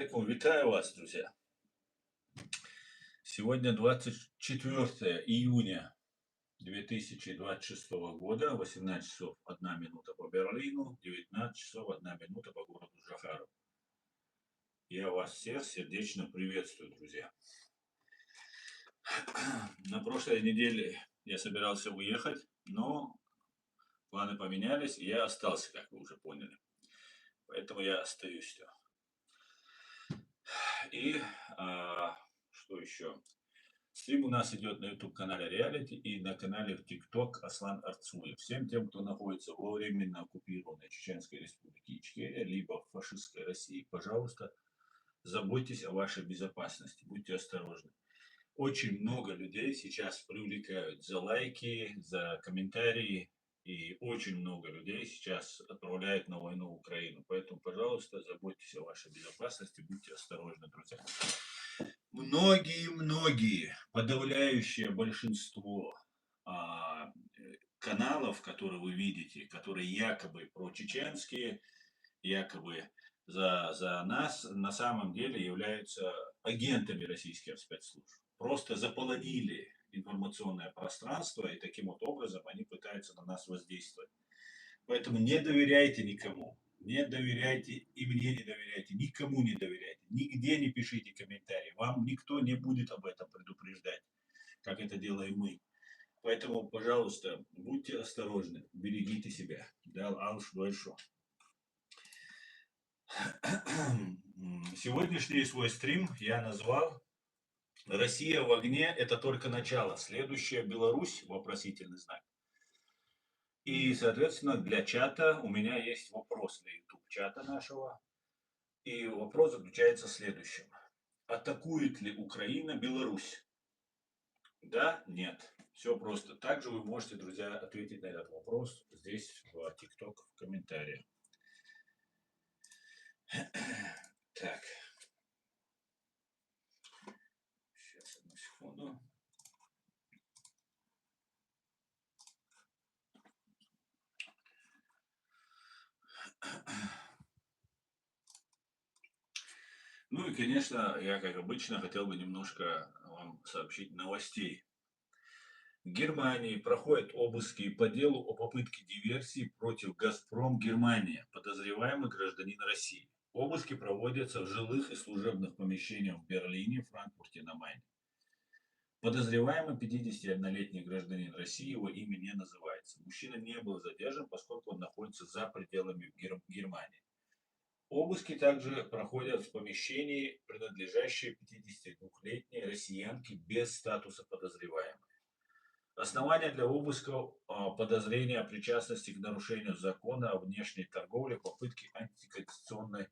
Витаю вас, друзья. Сегодня 24 июня 2026 года, 18 часов 1 минута по Берлину, 19 часов 1 минута по городу Жахаров. Я вас всех сердечно приветствую, друзья. На прошлой неделе я собирался уехать, но планы поменялись, и я остался, как вы уже поняли. Поэтому я остаюсь. И что еще? Стрим у нас идет на YouTube-канале Reality и на канале в TikTok Аслан Арцуев. Всем тем, кто находится во временно оккупированной Чеченской Республике Ичкерия, либо в фашистской России, пожалуйста, заботьтесь о вашей безопасности, будьте осторожны. Очень много людей сейчас привлекают за лайки, за комментарии, и очень много людей сейчас отправляют на войну в Украину. Поэтому, пожалуйста, заботьтесь о вашей безопасности, будьте осторожны, друзья. Многие, подавляющее большинство каналов, которые вы видите, которые якобы прочеченские, якобы за нас, на самом деле являются агентами российских спецслужб. Просто заполонили информационное пространство, и таким вот образом они пытаются на нас воздействовать. Поэтому не доверяйте никому. Не доверяйте и мне не доверяйте, никому не доверяйте, нигде не пишите комментарии. Вам никто не будет об этом предупреждать, как это делаем мы. Поэтому, пожалуйста, будьте осторожны, берегите себя. Да, алш большое. Сегодняшний свой стрим я назвал «Россия в огне – это только начало. Следующая Беларусь?» Вопросительный знак. И, соответственно, для чата у меня есть вопрос для YouTube-чата нашего. И вопрос заключается в следующем. Атакует ли Украина Беларусь? Да, нет. Все просто. Также вы можете, друзья, ответить на этот вопрос здесь, в TikTok, в комментариях. Так. Сейчас, одну секунду. Ну и, конечно, я, как обычно, хотел бы немножко вам сообщить новостей. В Германии проходят обыски по делу о попытке диверсии против «Газпром» Германия, подозреваемый гражданин России. Обыски проводятся в жилых и служебных помещениях в Берлине, Франкфурте на Майне. Подозреваемый 51-летний гражданин России, его имя не называется. Мужчина не был задержан, поскольку он находится за пределами Германии. Обыски также проходят в помещении, принадлежащей 52-летней россиянке без статуса подозреваемой. Основания для обыска подозрения о причастности к нарушению закона о внешней торговле, попытки антиконституционной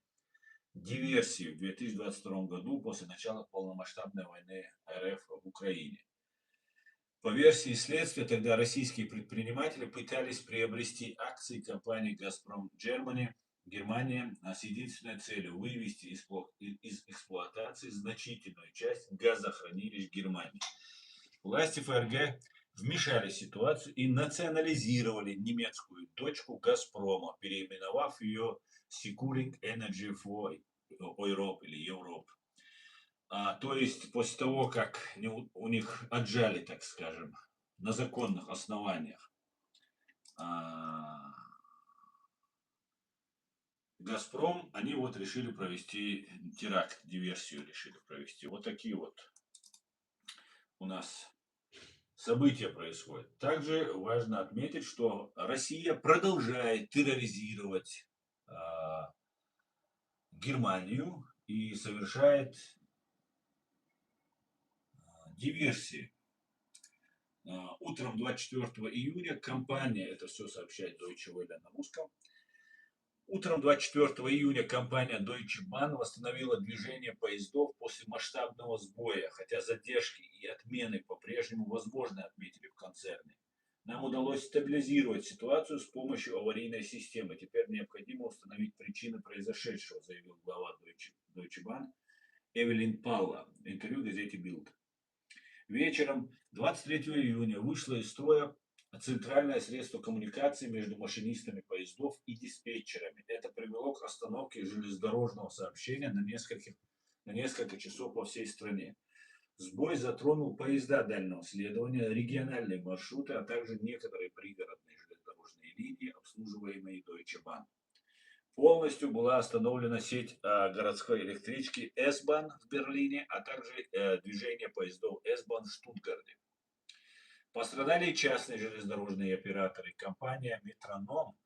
диверсии в 2022 году после начала полномасштабной войны РФ в Украине. По версии следствия, тогда российские предприниматели пытались приобрести акции компании «Газпром Германия» с единственной целью вывести из эксплуатации значительную часть газохранилищ Германии. Власти ФРГ вмешались в ситуацию и национализировали немецкую дочку «Газпрома», переименовав ее «Securing Energy for Europe» или «Европа». То есть после того, как у них отжали, так скажем, на законных основаниях «Газпром», они вот решили провести теракт, диверсию решили провести. Вот такие вот у нас события происходят. Также важно отметить, что Россия продолжает терроризировать Германию и совершает диверсии. Утром 24 июня компания, это все сообщает Deutsche Welle на русском, утром 24 июня компания Deutsche Bahn восстановила движение поездов после масштабного сбоя, хотя задержки и отмены по-прежнему возможны, отметили в концерне. Нам удалось стабилизировать ситуацию с помощью аварийной системы. Теперь необходимо установить причины произошедшего, заявил глава Deutsche Bahn Эвелин Палла в интервью газете Bild. Вечером 23 июня вышла из строя центральное средство коммуникации между машинистами поездов и диспетчерами. Это привело к остановке железнодорожного сообщения на несколько часов по всей стране. Сбой затронул поезда дальнего следования, региональные маршруты, а также некоторые пригородные железнодорожные линии, обслуживаемые Deutsche Bahn. Полностью была остановлена сеть городской электрички S-Bahn в Берлине, а также движение поездов S-Bahn в Штутгарте. Пострадали частные железнодорожные операторы. Компания Метроном,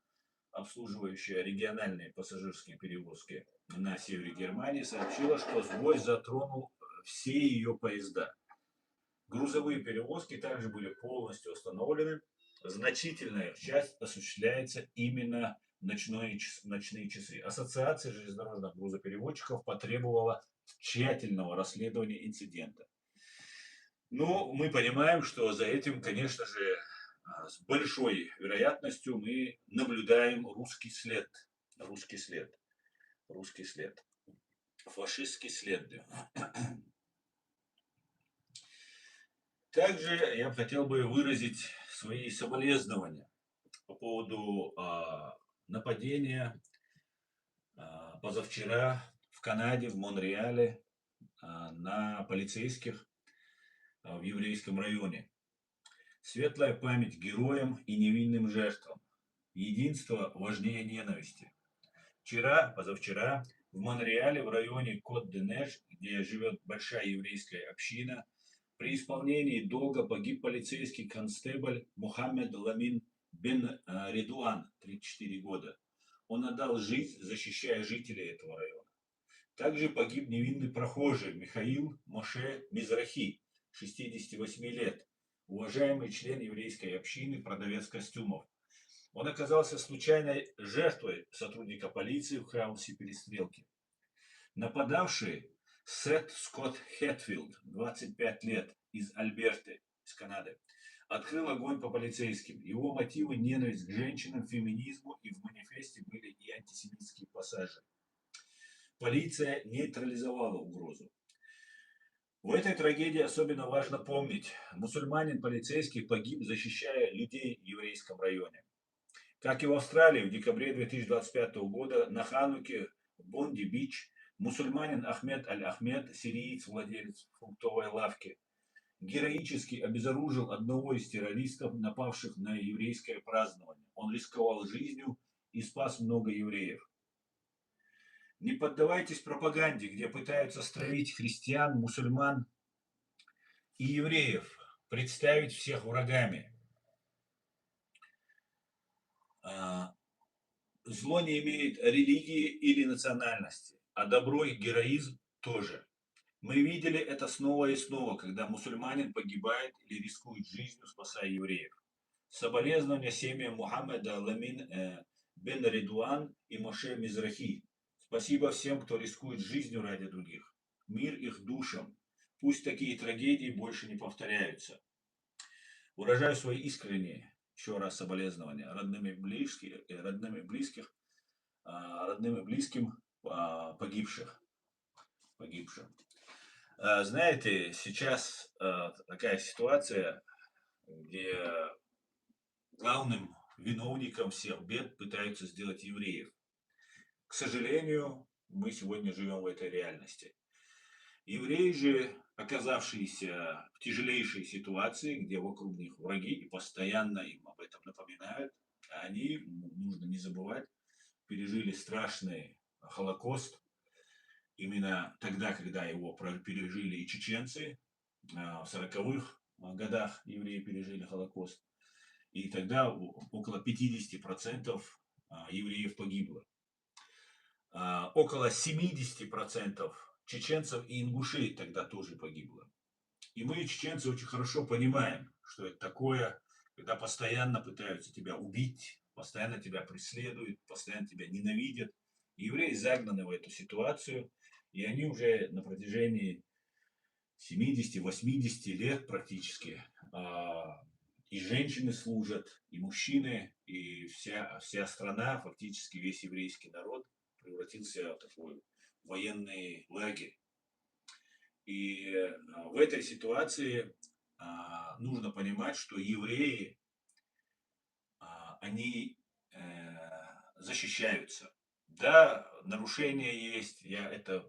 обслуживающая региональные пассажирские перевозки на севере Германии, сообщила, что сбой затронул все ее поезда. Грузовые перевозки также были полностью остановлены. Значительная часть осуществляется именно в ночные часы. Ассоциация железнодорожных грузоперевозчиков потребовала тщательного расследования инцидента. Но мы понимаем, что за этим, конечно же, с большой вероятностью мы наблюдаем русский след. Русский след. Русский след. Фашистский след. Также я бы хотел бы выразить свои соболезнования по поводу нападения позавчера в Канаде, в Монреале, на полицейских в еврейском районе. Светлая память героям и невинным жертвам. Единство важнее ненависти. Позавчера, в Монреале, в районе Кот-де-Неж, где живет большая еврейская община, при исполнении долга погиб полицейский констебль Мухаммед Ламин бен Редуан, 34 года. Он отдал жизнь, защищая жителей этого района. Также погиб невинный прохожий Михаил Моше Мизрахи, 68 лет, уважаемый член еврейской общины, продавец костюмов. Он оказался случайной жертвой сотрудника полиции в хаосе перестрелки. Нападавший Сет Скотт Хэтфилд, 25 лет, из Альберты, из Канады, открыл огонь по полицейским. Его мотивы – ненависть к женщинам, феминизму, и в манифесте были и антисемитские пассажи. Полиция нейтрализовала угрозу. В этой трагедии особенно важно помнить, мусульманин-полицейский погиб, защищая людей в еврейском районе. Как и в Австралии, в декабре 2025 года на Хануке в Бонди-Бич мусульманин Ахмед Аль-Ахмед, сириец, владелец фруктовой лавки, героически обезоружил одного из террористов, напавших на еврейское празднование. Он рисковал жизнью и спас много евреев. Не поддавайтесь пропаганде, где пытаются стравить христиан, мусульман и евреев, представить всех врагами. Зло не имеет религии или национальности, а добро и героизм тоже. Мы видели это снова и снова, когда мусульманин погибает или рискует жизнью, спасая евреев. Соболезнования семьям Мухаммеда Ламин бен Редуан и Моше Мизрахи. Спасибо всем, кто рискует жизнью ради других. Мир их душам. Пусть такие трагедии больше не повторяются. Выражаю свои искренние, еще раз, соболезнования родным и близким погибших. Знаете, сейчас такая ситуация, где главным виновником всех бед пытаются сделать евреев. К сожалению, мы сегодня живем в этой реальности. Евреи же, оказавшиеся в тяжелейшей ситуации, где вокруг них враги и постоянно им об этом напоминают, они, нужно не забывать, пережили страшный Холокост, именно тогда, когда его пережили и чеченцы, в 40-х годах евреи пережили Холокост, и тогда около 50% евреев погибло. Около 70% чеченцев и ингушей тогда тоже погибло. И мы, чеченцы, очень хорошо понимаем, что это такое, когда постоянно пытаются тебя убить, постоянно тебя преследуют, постоянно тебя ненавидят. И евреи загнаны в эту ситуацию, и они уже на протяжении 70-80 лет практически и женщины служат, и мужчины, и вся страна, фактически весь еврейский народ превратился в такой военный лагерь. И в этой ситуации нужно понимать, что евреи они защищаются. Да, нарушения есть, я это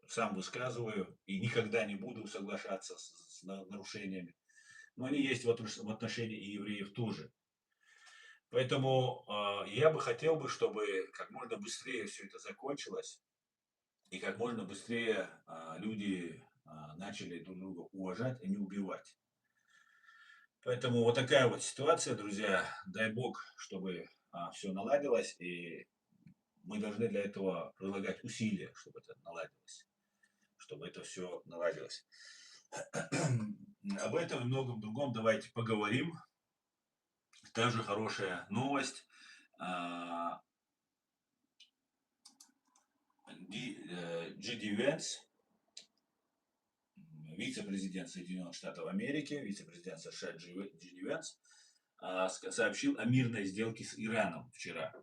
сам высказываю и никогда не буду соглашаться с нарушениями, но они есть в отношении и евреев тоже. Поэтому я бы хотел бы, чтобы как можно быстрее все это закончилось, и как можно быстрее люди начали друг друга уважать, а не убивать. Поэтому вот такая вот ситуация, друзья. Дай бог, чтобы все наладилось, и мы должны для этого прилагать усилия, чтобы это наладилось, чтобы это все наладилось. Об этом и многом другом давайте поговорим. Также хорошая новость. А, Джиди Венс, вице-президент Соединенных Штатов Америки, вице-президент США Джиди Венс, сообщил о мирной сделке с Ираном вчера.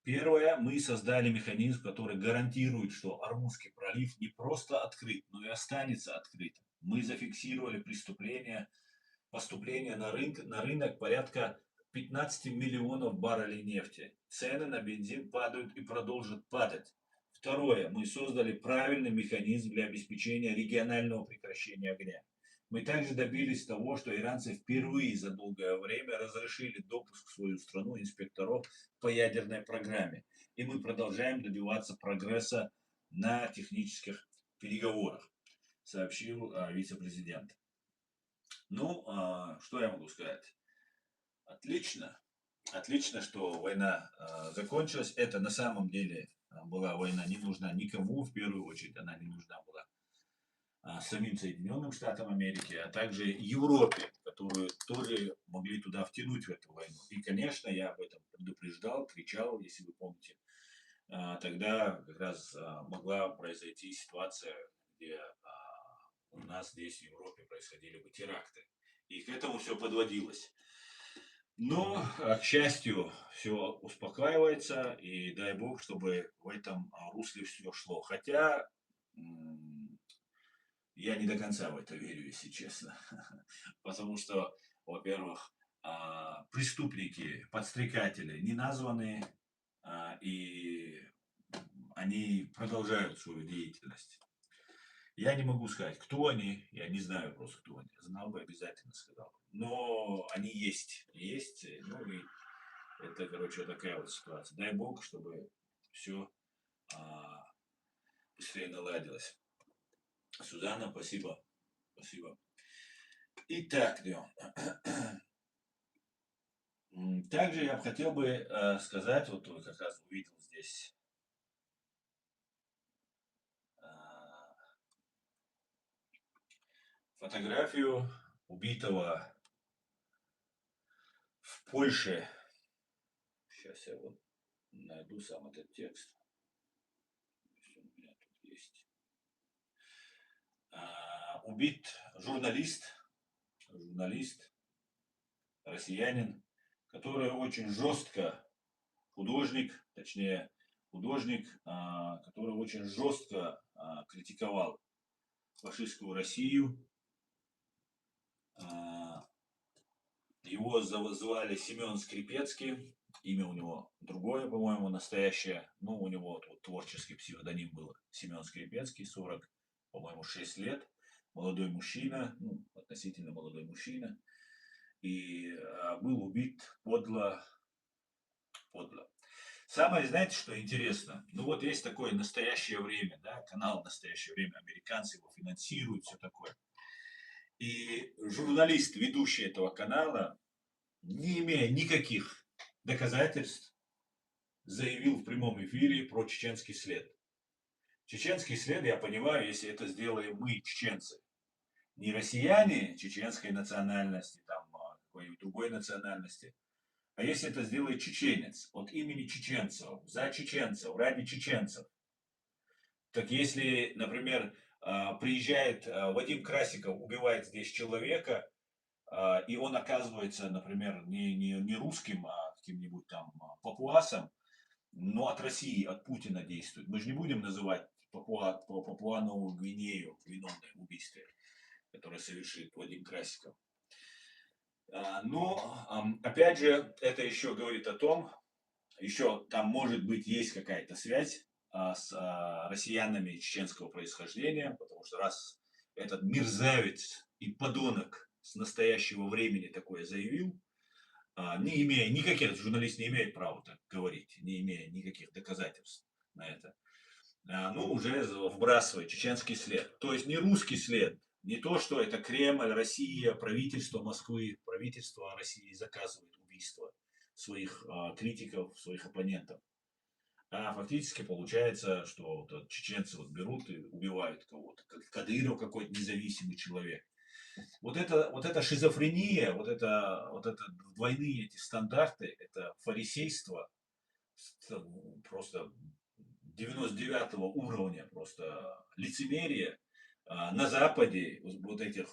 Первое, мы создали механизм, который гарантирует, что Ормузский пролив не просто открыт, но и останется открытым. Мы зафиксировали поступление на рынок порядка 15 миллионов баррелей нефти. Цены на бензин падают и продолжат падать. Второе, мы создали правильный механизм для обеспечения регионального прекращения огня. Мы также добились того, что иранцы впервые за долгое время разрешили допуск в свою страну инспекторов по ядерной программе. И мы продолжаем добиваться прогресса на технических переговорах, сообщил вице-президент. Ну, что я могу сказать? Отлично. Отлично, что война закончилась. Это на самом деле была война не нужна никому, в первую очередь она не нужна была самим Соединенным Штатам Америки, а также Европе, которую тоже могли туда втянуть в эту войну. И, конечно, я об этом предупреждал, кричал, если вы помните. Тогда как раз могла произойти ситуация, где у нас здесь в Европе происходили бы теракты. И к этому все подводилось. Но, к счастью, все успокаивается, и дай бог, чтобы в этом русле все шло. Хотя я не до конца в это верю, если честно. Потому что, во-первых, преступники, подстрекатели не названы, и они продолжают свою деятельность. Я не могу сказать, кто они, я не знаю просто, кто они. Знал бы, обязательно сказал. Но они есть, ну и это, короче, вот такая вот ситуация. Дай бог, чтобы все быстрее наладилось. Сюзанна, спасибо. Спасибо. Итак, Леон. Также я бы хотел бы сказать, вот как раз увидел здесь фотографию убитого в Польше. Сейчас я вот найду сам этот текст. У меня тут есть. Убит журналист, россиянин, который очень жестко, художник, который очень жестко критиковал фашистскую Россию. Его звали Семен Скрипецкий, имя у него другое, по-моему, настоящее. Ну, у него вот творческий псевдоним был Семен Скрипецкий, 40, по-моему, 6 лет. Молодой мужчина, ну, относительно молодой мужчина. И был убит подло. Самое, знаете, что интересно? Ну вот есть такое «Настоящее время», да, канал «Настоящее время», американцы его финансируют, все такое. И журналист, ведущий этого канала, не имея никаких доказательств, заявил в прямом эфире про чеченский след. Чеченский след, я понимаю, если это сделаем мы, чеченцы. Не россияне чеченской национальности, там, какой-нибудь другой национальности, а если это сделает чеченец, от имени чеченцев, за чеченцев, ради чеченцев. Так если, например, приезжает Вадим Красиков, убивает здесь человека, и он оказывается, например, не русским, а каким-нибудь там папуасом, но от России, от Путина действует. Мы же не будем называть Папуа-Новую Гвинею виновной в убийстве, которое совершит Вадим Красиков. Но, опять же, это еще говорит о том, еще там, может быть, есть какая-то связь с россиянами чеченского происхождения, потому что раз этот мерзавец и подонок с настоящего времени такое заявил, не имея никаких, журналист не имеет права так говорить, не имея никаких доказательств на это, ну, уже вбрасывает чеченский след. То есть не русский след, не то, что это Кремль, Россия, правительство Москвы, правительство России заказывает убийство своих критиков, своих оппонентов. А фактически получается, что вот чеченцы вот берут и убивают кого-то, как Кадыров какой-то независимый человек. Вот это шизофрения, вот это двойные эти стандарты, это фарисейство, просто 99 уровня, просто лицемерие на Западе, вот этих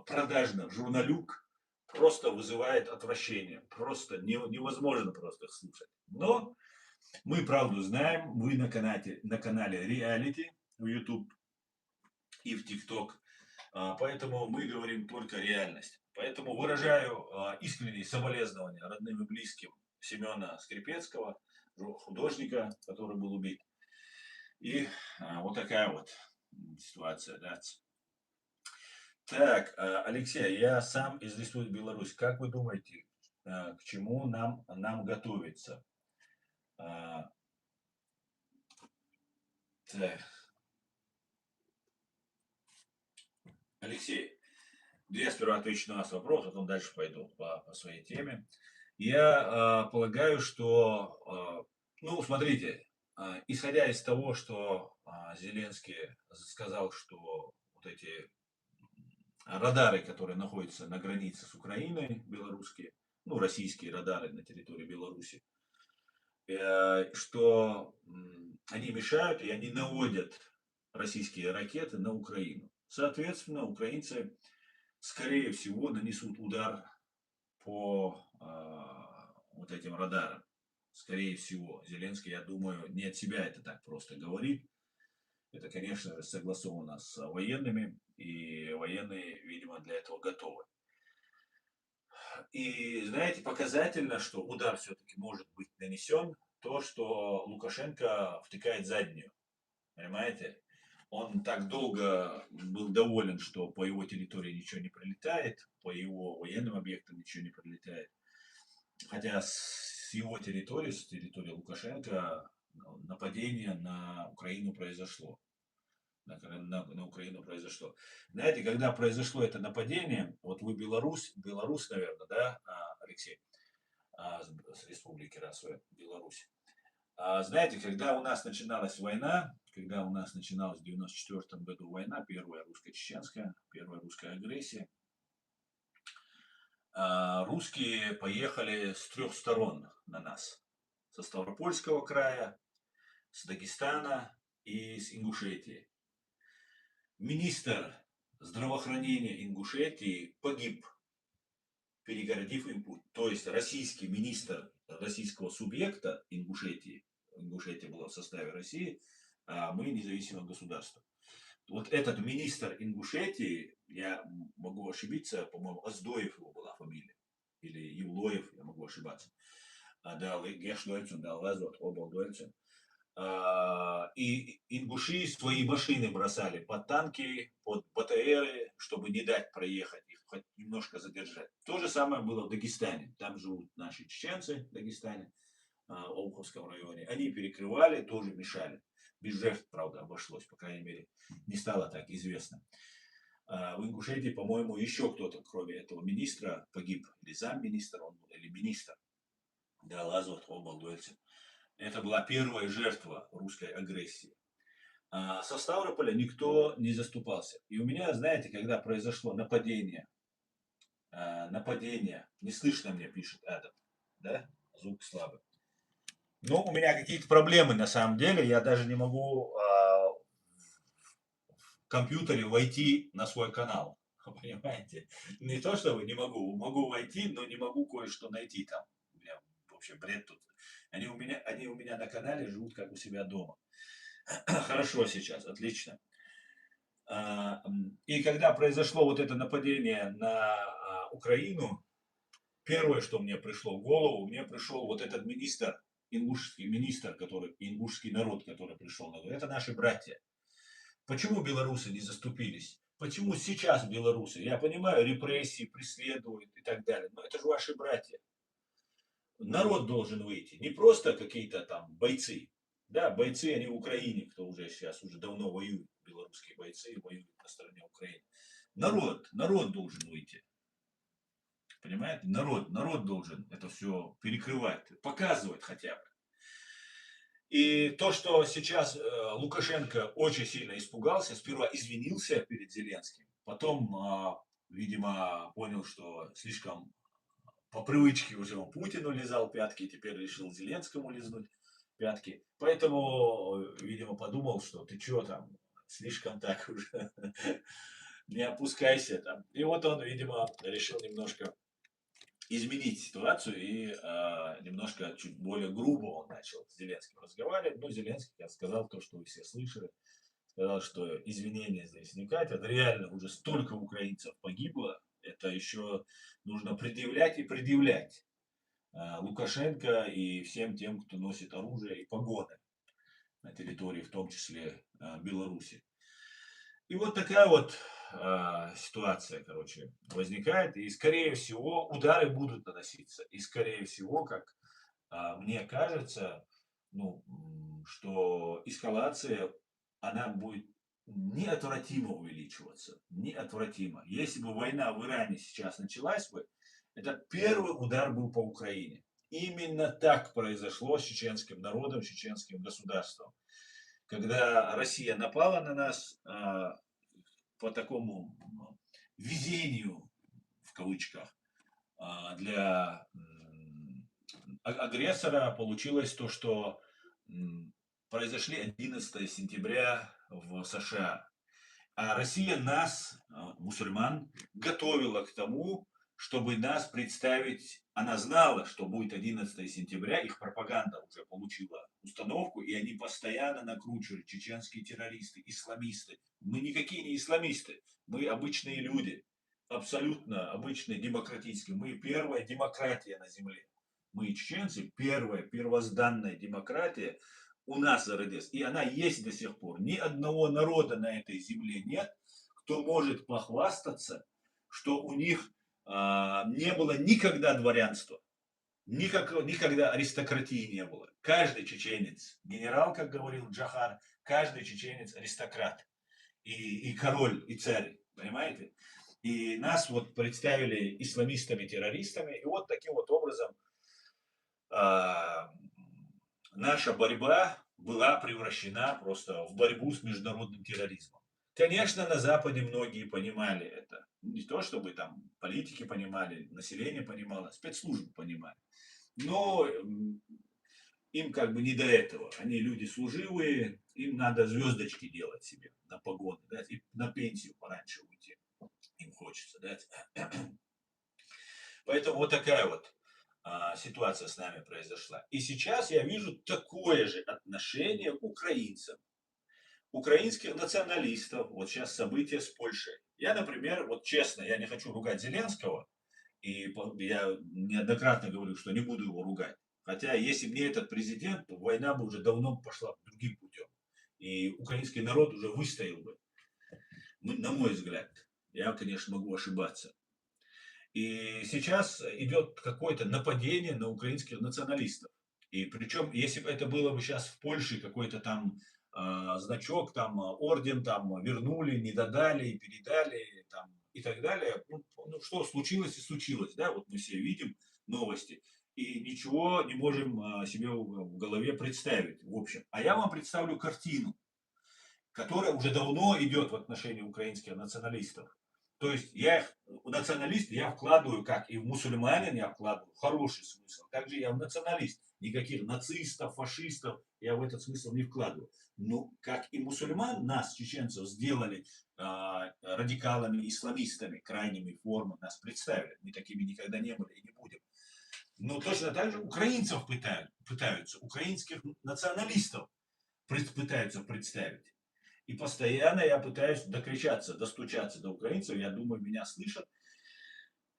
продажных журналюк, просто вызывает отвращение. Просто невозможно просто их слушать. Но мы правду знаем, вы на канале Reality в YouTube и в TikTok, поэтому мы говорим только реальность. Поэтому выражаю искренние соболезнования родным и близким Семена Скрипецкого, художника, который был убит. И вот такая вот ситуация, да. Так, Алексей, я сам из Республики Беларусь. Как вы думаете, к чему нам готовиться? А, Так, Алексей, я сперва отвечу на вас вопрос, потом дальше пойду по своей теме. Я полагаю, что, ну, смотрите, исходя из того, что Зеленский сказал, что вот эти радары, которые находятся на границе с Украиной, белорусские, ну, российские радары на территории Беларуси, что они мешают и они наводят российские ракеты на Украину. Соответственно, украинцы, скорее всего, нанесут удар по вот этим радарам. Скорее всего, Зеленский, я думаю, не от себя это так просто говорит. Это, конечно же, согласовано с военными, и военные, видимо, для этого готовы. И, знаете, показательно, что удар все-таки может быть нанесен, то, что Лукашенко втыкает заднюю, понимаете? Он так долго был доволен, что по его территории ничего не прилетает, по его военным объектам ничего не прилетает. Хотя с его территории, с территории Лукашенко, нападение на Украину произошло. На Украину произошло. Знаете, когда произошло это нападение, вот вы Беларусь, наверное, да, Алексей, с Республики Расовой Беларусь. Знаете, когда у нас начиналась война, когда у нас начиналась в 94 году война, первая русско-чеченская, первая русская агрессия, русские поехали с 3 сторон на нас. Со Ставропольского края, с Дагестана и с Ингушетии. Министр здравоохранения Ингушетии погиб, перегородив им путь. То есть российский министр российского субъекта Ингушетии, Ингушетия была в составе России, а мы независимое государство. Вот этот министр Ингушетии, я могу ошибиться, по-моему, Оздоев его была фамилия, или Юлоев, я могу ошибаться. Да, Гешдойцен, да, Лазот, Обалдойцен. И ингуши свои машины бросали под танки, под БТРы, чтобы не дать проехать их, хоть немножко задержать. То же самое было в Дагестане. Там живут наши чеченцы в Дагестане, в Обуховском районе. Они перекрывали, тоже мешали. Без жертв, правда, обошлось, по крайней мере, не стало так известно. В Ингушетии, по-моему, еще кто-то, кроме этого министра, погиб. Или замминистра он был, или министр. Да, Лазот, Обалдойцев. Это была первая жертва русской агрессии. Со Ставрополя никто не заступался. И у меня, знаете, когда произошло нападение, не слышно мне, пишет Адам, да, звук слабый. Но у меня какие-то проблемы на самом деле, я даже не могу в компьютере войти на свой канал, понимаете? Не то, что могу войти, но не могу кое-что найти там. У меня вообще бред тут. Они у меня на канале живут как у себя дома. Хорошо сейчас, отлично. И когда произошло вот это нападение на Украину, первое, что мне пришло в голову, мне пришел вот этот министр, ингушский министр, который, ингушский народ, который пришел. Это наши братья. Почему белорусы не заступились? Почему сейчас белорусы? Я понимаю, репрессии преследуют и так далее, но это же ваши братья. Народ должен выйти, не просто какие-то там бойцы. Да, бойцы, они в Украине, кто уже сейчас уже давно воюет, белорусские бойцы воюют на стороне Украины. Народ должен выйти. Понимаете? Народ должен это все перекрывать, показывать хотя бы. И то, что сейчас Лукашенко очень сильно испугался, сперва извинился перед Зеленским, потом, видимо, понял, что слишком по привычке уже он Путину лизал пятки, теперь решил Зеленскому лизнуть пятки. Поэтому, видимо, подумал, что ты что там, слишком так уже, не опускайся там. И вот он, видимо, решил немножко изменить ситуацию и немножко чуть более грубо он начал с Зеленским разговаривать. Но Зеленский, я сказал то, что вы все слышали, сказал, что извинения здесь не катят. Реально уже столько украинцев погибло, это еще нужно предъявлять и предъявлять Лукашенко и всем тем, кто носит оружие и погоны на территории, в том числе Беларуси. И вот такая вот ситуация, короче, возникает. И, скорее всего, удары будут наноситься. И, скорее всего, как мне кажется, ну, что эскалация, она будет неотвратимо увеличиваться. Неотвратимо. Если бы война в Иране сейчас началась бы, это первый удар был по Украине. Именно так произошло с чеченским народом, с чеченским государством. Когда Россия напала на нас по такому везению, в кавычках, для агрессора, получилось то, что произошли 11 сентября в США. А Россия нас, мусульман, готовила к тому, чтобы нас представить, она знала, что будет 11 сентября, их пропаганда уже получила установку, и они постоянно накручивали чеченские террористы, исламисты. Мы никакие не исламисты, мы обычные люди, абсолютно обычные, демократические. Мы первая демократия на земле. Мы чеченцы, первая, первозданная демократия у нас зародилась. И она есть до сих пор. Ни одного народа на этой земле нет, кто может похвастаться, что у них не было никогда дворянства, никогда аристократии не было. Каждый чеченец, генерал, как говорил Джахар, каждый чеченец аристократ. И король, и царь, понимаете? И нас вот представили исламистами-террористами, и вот таким вот образом наша борьба была превращена просто в борьбу с международным терроризмом. Конечно, на Западе многие понимали это. Не то, чтобы там политики понимали, население понимало, спецслужбы понимали. Но им как бы не до этого. Они люди служивые, им надо звездочки делать себе на погоны, да, и на пенсию пораньше уйти. Им хочется, да. Поэтому вот такая вот ситуация с нами произошла. И сейчас я вижу такое же отношение к украинцам, украинских националистов. Вот сейчас события с Польшей. Я, например, вот честно, я не хочу ругать Зеленского, и я неоднократно говорю, что не буду его ругать. Хотя, если бы не этот президент, то война бы уже давно пошла другим путем. И украинский народ уже выстоял бы, на мой взгляд. Я, конечно, могу ошибаться. И сейчас идет какое-то нападение на украинских националистов. И причем, если бы это было бы сейчас в Польше, какой-то там значок, там орден там вернули, не додали, передали там, и так далее. Ну, что случилось и случилось, да, вот мы все видим новости. И ничего не можем себе в голове представить, в общем. А я вам представлю картину, которая уже давно идет в отношении украинских националистов. То есть я их, националист, я вкладываю, как и в мусульманин, я вкладываю хороший смысл. Также я в националист. Никаких нацистов, фашистов я в этот смысл не вкладываю. Но как и мусульман, нас, чеченцев, сделали радикалами, исламистами, крайними формы нас представили. Мы такими никогда не были и не будем. Но точно так же украинцев пытаются, украинских националистов пытаются представить. И постоянно я пытаюсь докричаться, достучаться до украинцев. Я думаю, меня слышат.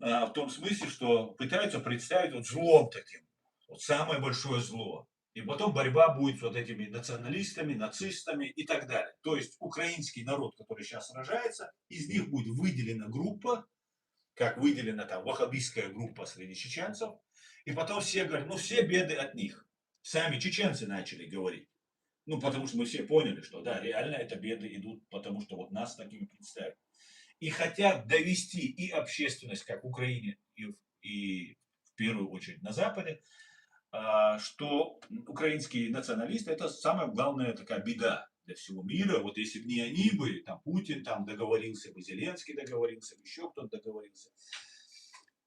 В том смысле, что пытаются представить вот злом таким, вот самое большое зло. И потом борьба будет с вот этими националистами, нацистами и так далее. То есть украинский народ, который сейчас сражается, из них будет выделена группа, как выделена там ваххабистская группа среди чеченцев, и потом все говорят, ну все беды от них. Сами чеченцы начали говорить. Ну, потому что мы все поняли, что да, реально это беды идут, потому что вот нас такими представили. И хотят довести и общественность, как в Украине, и в первую очередь на Западе, что украинские националисты это самая главная такая беда для всего мира. Вот если бы не они бы, там Путин там договорился бы, Зеленский договорился бы, еще кто-то договорился.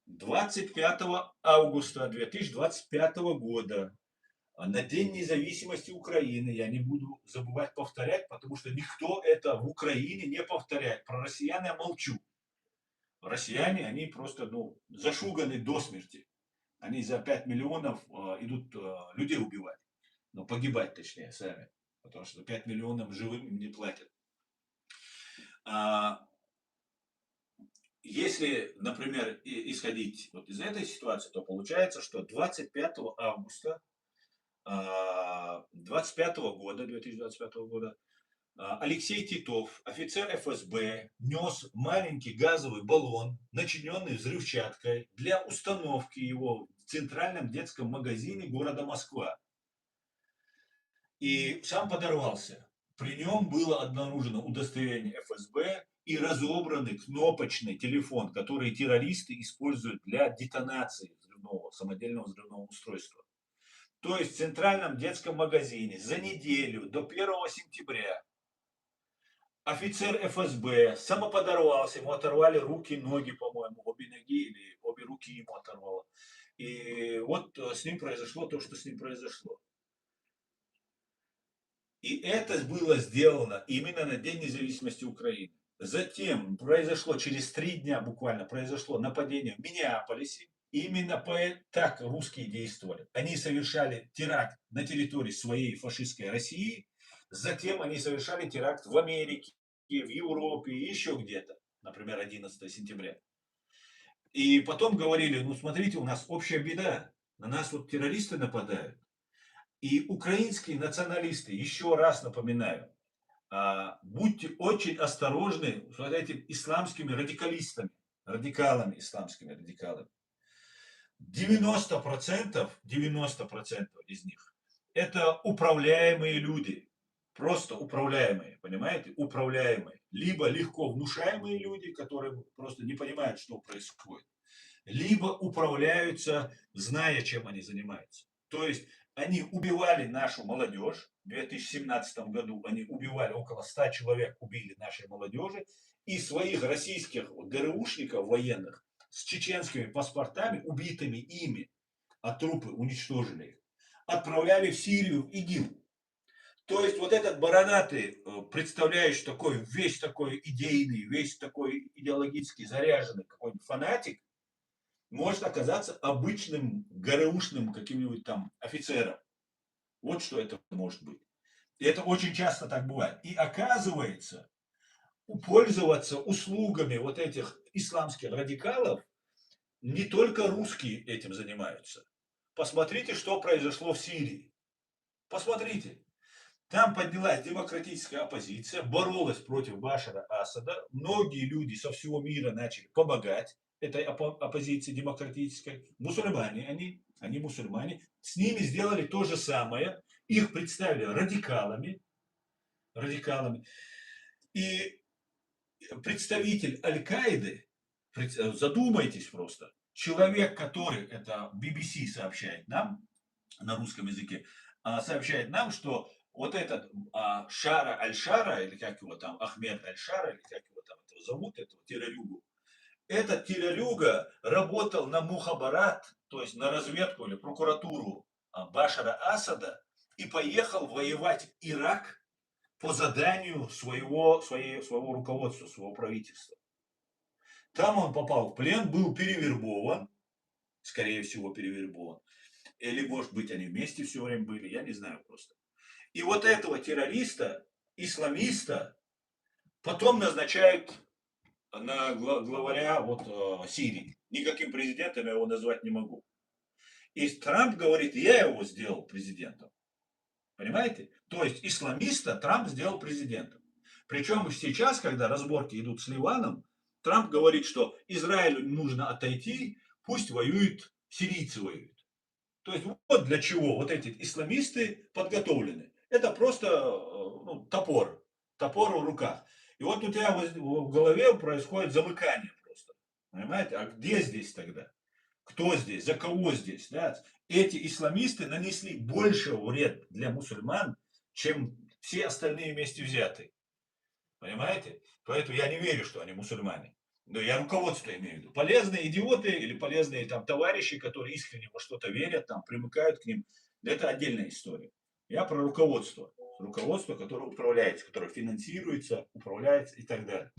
25 августа 2025 года на День независимости Украины, я не буду забывать повторять, потому что никто это в Украине не повторяет. Про россиян я молчу. Россияне, они просто зашуганы до смерти. Они за 5 миллионов идут людей убивать. Ну, погибать точнее сами. Потому что 5 миллионов живым им не платят. Если, например, исходить вот из этой ситуации, то получается, что 25 августа 25 года, 2025 года, Алексей Титов, офицер ФСБ, нес маленький газовый баллон, начиненный взрывчаткой, для установки его в центральном детском магазине города Москва. И сам подорвался. При нем было обнаружено удостоверение ФСБ и разобранный кнопочный телефон, который террористы используют для детонации самодельного взрывного устройства. То есть в центральном детском магазине за неделю до 1 сентября офицер ФСБ самоподорвался, ему оторвали руки, ноги, по-моему, обе ноги или обе руки ему оторвало. И вот с ним произошло то, что с ним произошло. И это было сделано именно на День независимости Украины. Затем произошло, через 3 дня буквально, произошло нападение в Миннеаполисе. Именно так русские действовали. Они совершали теракт на территории своей фашистской России, затем они совершали теракт в Америке, в Европе и еще где-то, например, 11 сентября. И потом говорили, ну смотрите, у нас общая беда, на нас вот террористы нападают. И украинские националисты, еще раз напоминаю, будьте очень осторожны с вот этими исламскими радикалистами, радикалами, исламскими радикалами. 90% из них это управляемые люди. Просто управляемые, понимаете? Управляемые. Либо легко внушаемые люди, которые просто не понимают, что происходит. Либо управляются, зная, чем они занимаются. То есть они убивали нашу молодежь. В 2017 году они убивали около 100 человек, убили нашей молодежи. И своих российских ГРУшников военных с чеченскими паспортами, убитыми ими, а трупы уничтожили их, отправляли в Сирию, в ИГИЛ. То есть вот этот бородатый, представляющий такой, весь такой идейный, весь такой идеологически заряженный какой-нибудь фанатик, может оказаться обычным ГРУшным каким-нибудь там офицером. Вот что это может быть. И это очень часто так бывает. И оказывается, пользоваться услугами вот этих исламских радикалов не только русские этим занимаются. Посмотрите, что произошло в Сирии. Посмотрите. Там поднялась демократическая оппозиция, боролась против Башара Асада. Многие люди со всего мира начали помогать этой оппозиции демократической. Мусульмане они мусульмане. С ними сделали то же самое. Их представили радикалами. И представитель Аль-Каиды, задумайтесь просто, человек, который, это BBC сообщает нам на русском языке, сообщает нам, что вот этот Шара Аль-Шара, или как его там, Ахмед Аль-Шара, или как его там этого зовут, этого террорюгу, этот террорюга работал на Мухабарат, то есть на разведку или прокуратуру Башара Асада, и поехал воевать в Ирак по заданию своего руководства, своего правительства. Там он попал в плен, был перевербован, скорее всего перевербован, или может быть они вместе все время были, я не знаю просто. И вот этого террориста, исламиста, потом назначают на главаря вот, Сирии. Никаким президентом я его назвать не могу. И Трамп говорит, я его сделал президентом. Понимаете? То есть исламиста Трамп сделал президентом. Причем сейчас, когда разборки идут с Ливаном, Трамп говорит, что Израилю нужно отойти, пусть воюют, сирийцы воюют. То есть вот для чего вот эти исламисты подготовлены. Это просто ну, топор. Топор в руках. И вот у тебя в голове происходит замыкание просто. Понимаете? А где здесь тогда? Кто здесь? За кого здесь? Да? Эти исламисты нанесли больше вред для мусульман, чем все остальные вместе взятые. Понимаете? Поэтому я не верю, что они мусульмане. Но я руководство имею в виду. Полезные идиоты или полезные там товарищи, которые искренне во что-то верят, там примыкают к ним, это отдельная история. Я про руководство. Руководство, которое управляется, которое финансируется, управляется и так далее.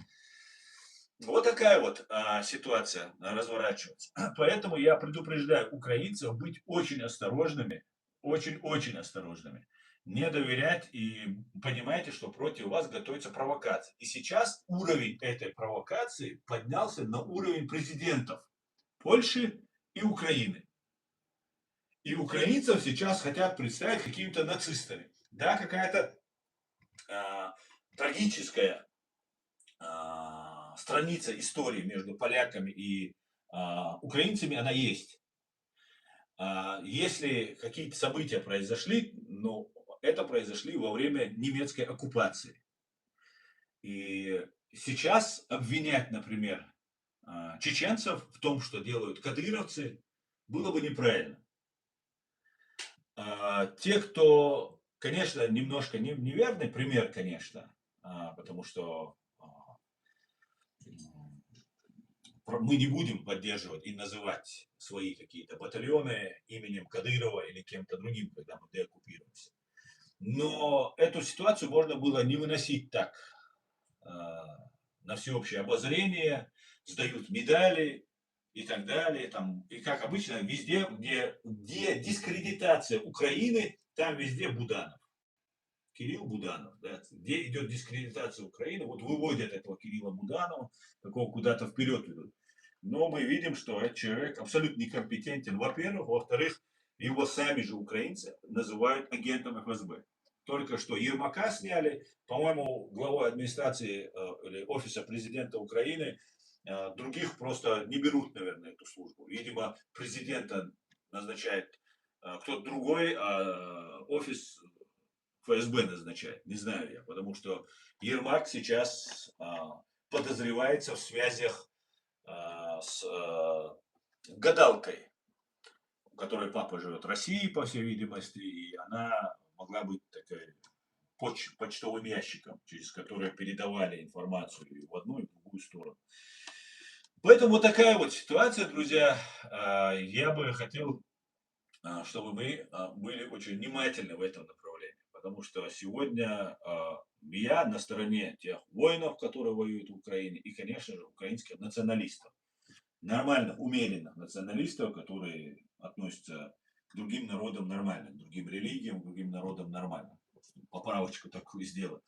Вот такая вот ситуация разворачивается. Поэтому я предупреждаю украинцев быть очень осторожными, очень-очень осторожными. Не доверять и понимайте, что против вас готовится провокация. И сейчас уровень этой провокации поднялся на уровень президентов Польши и Украины. И украинцев сейчас хотят представить какими-то нацистами. Да, какая-то трагическая страница истории между поляками и украинцами, она есть. Если какие-то события произошли, ну, это произошли во время немецкой оккупации. И сейчас обвинять, например, чеченцев в том, что делают кадыровцы, было бы неправильно. Те, кто, конечно, немножко неверный пример, конечно, потому что мы не будем поддерживать и называть свои какие-то батальоны именем Кадырова или кем-то другим, когда мы деоккупируемся. Но эту ситуацию можно было не выносить так на всеобщее обозрение, сдают медали и так далее. Там, и как обычно, везде, где дискредитация Украины, там везде Буданов. Кирилл Буданов, да, где идет дискредитация Украины, вот выводят этого Кирилла Буданова, такого куда-то вперед идут. Но мы видим, что этот человек абсолютно некомпетентен, во-первых. Во-вторых, его сами же украинцы называют агентом ФСБ. Только что Ермака сняли, по-моему, главой администрации или офиса президента Украины, других просто не берут, наверное, эту службу. Видимо, президента назначает кто-то другой, а офис ФСБ назначает. Не знаю я, потому что Ермак сейчас подозревается в связях с гадалкой, у которой папа живет в России, по всей видимости, и она могла быть такой почтовым ящиком, через который передавали информацию и в одну, и в другую сторону. Поэтому вот такая вот ситуация, друзья. Я бы хотел, чтобы мы были очень внимательны в этом направлении, потому что сегодня я на стороне тех воинов, которые воюют в Украине, и, конечно же, украинских националистов. Нормально, умеренно националистов, которые относятся к другим народам нормально, к другим религиям, к другим народам нормально. Поправочку такую сделать.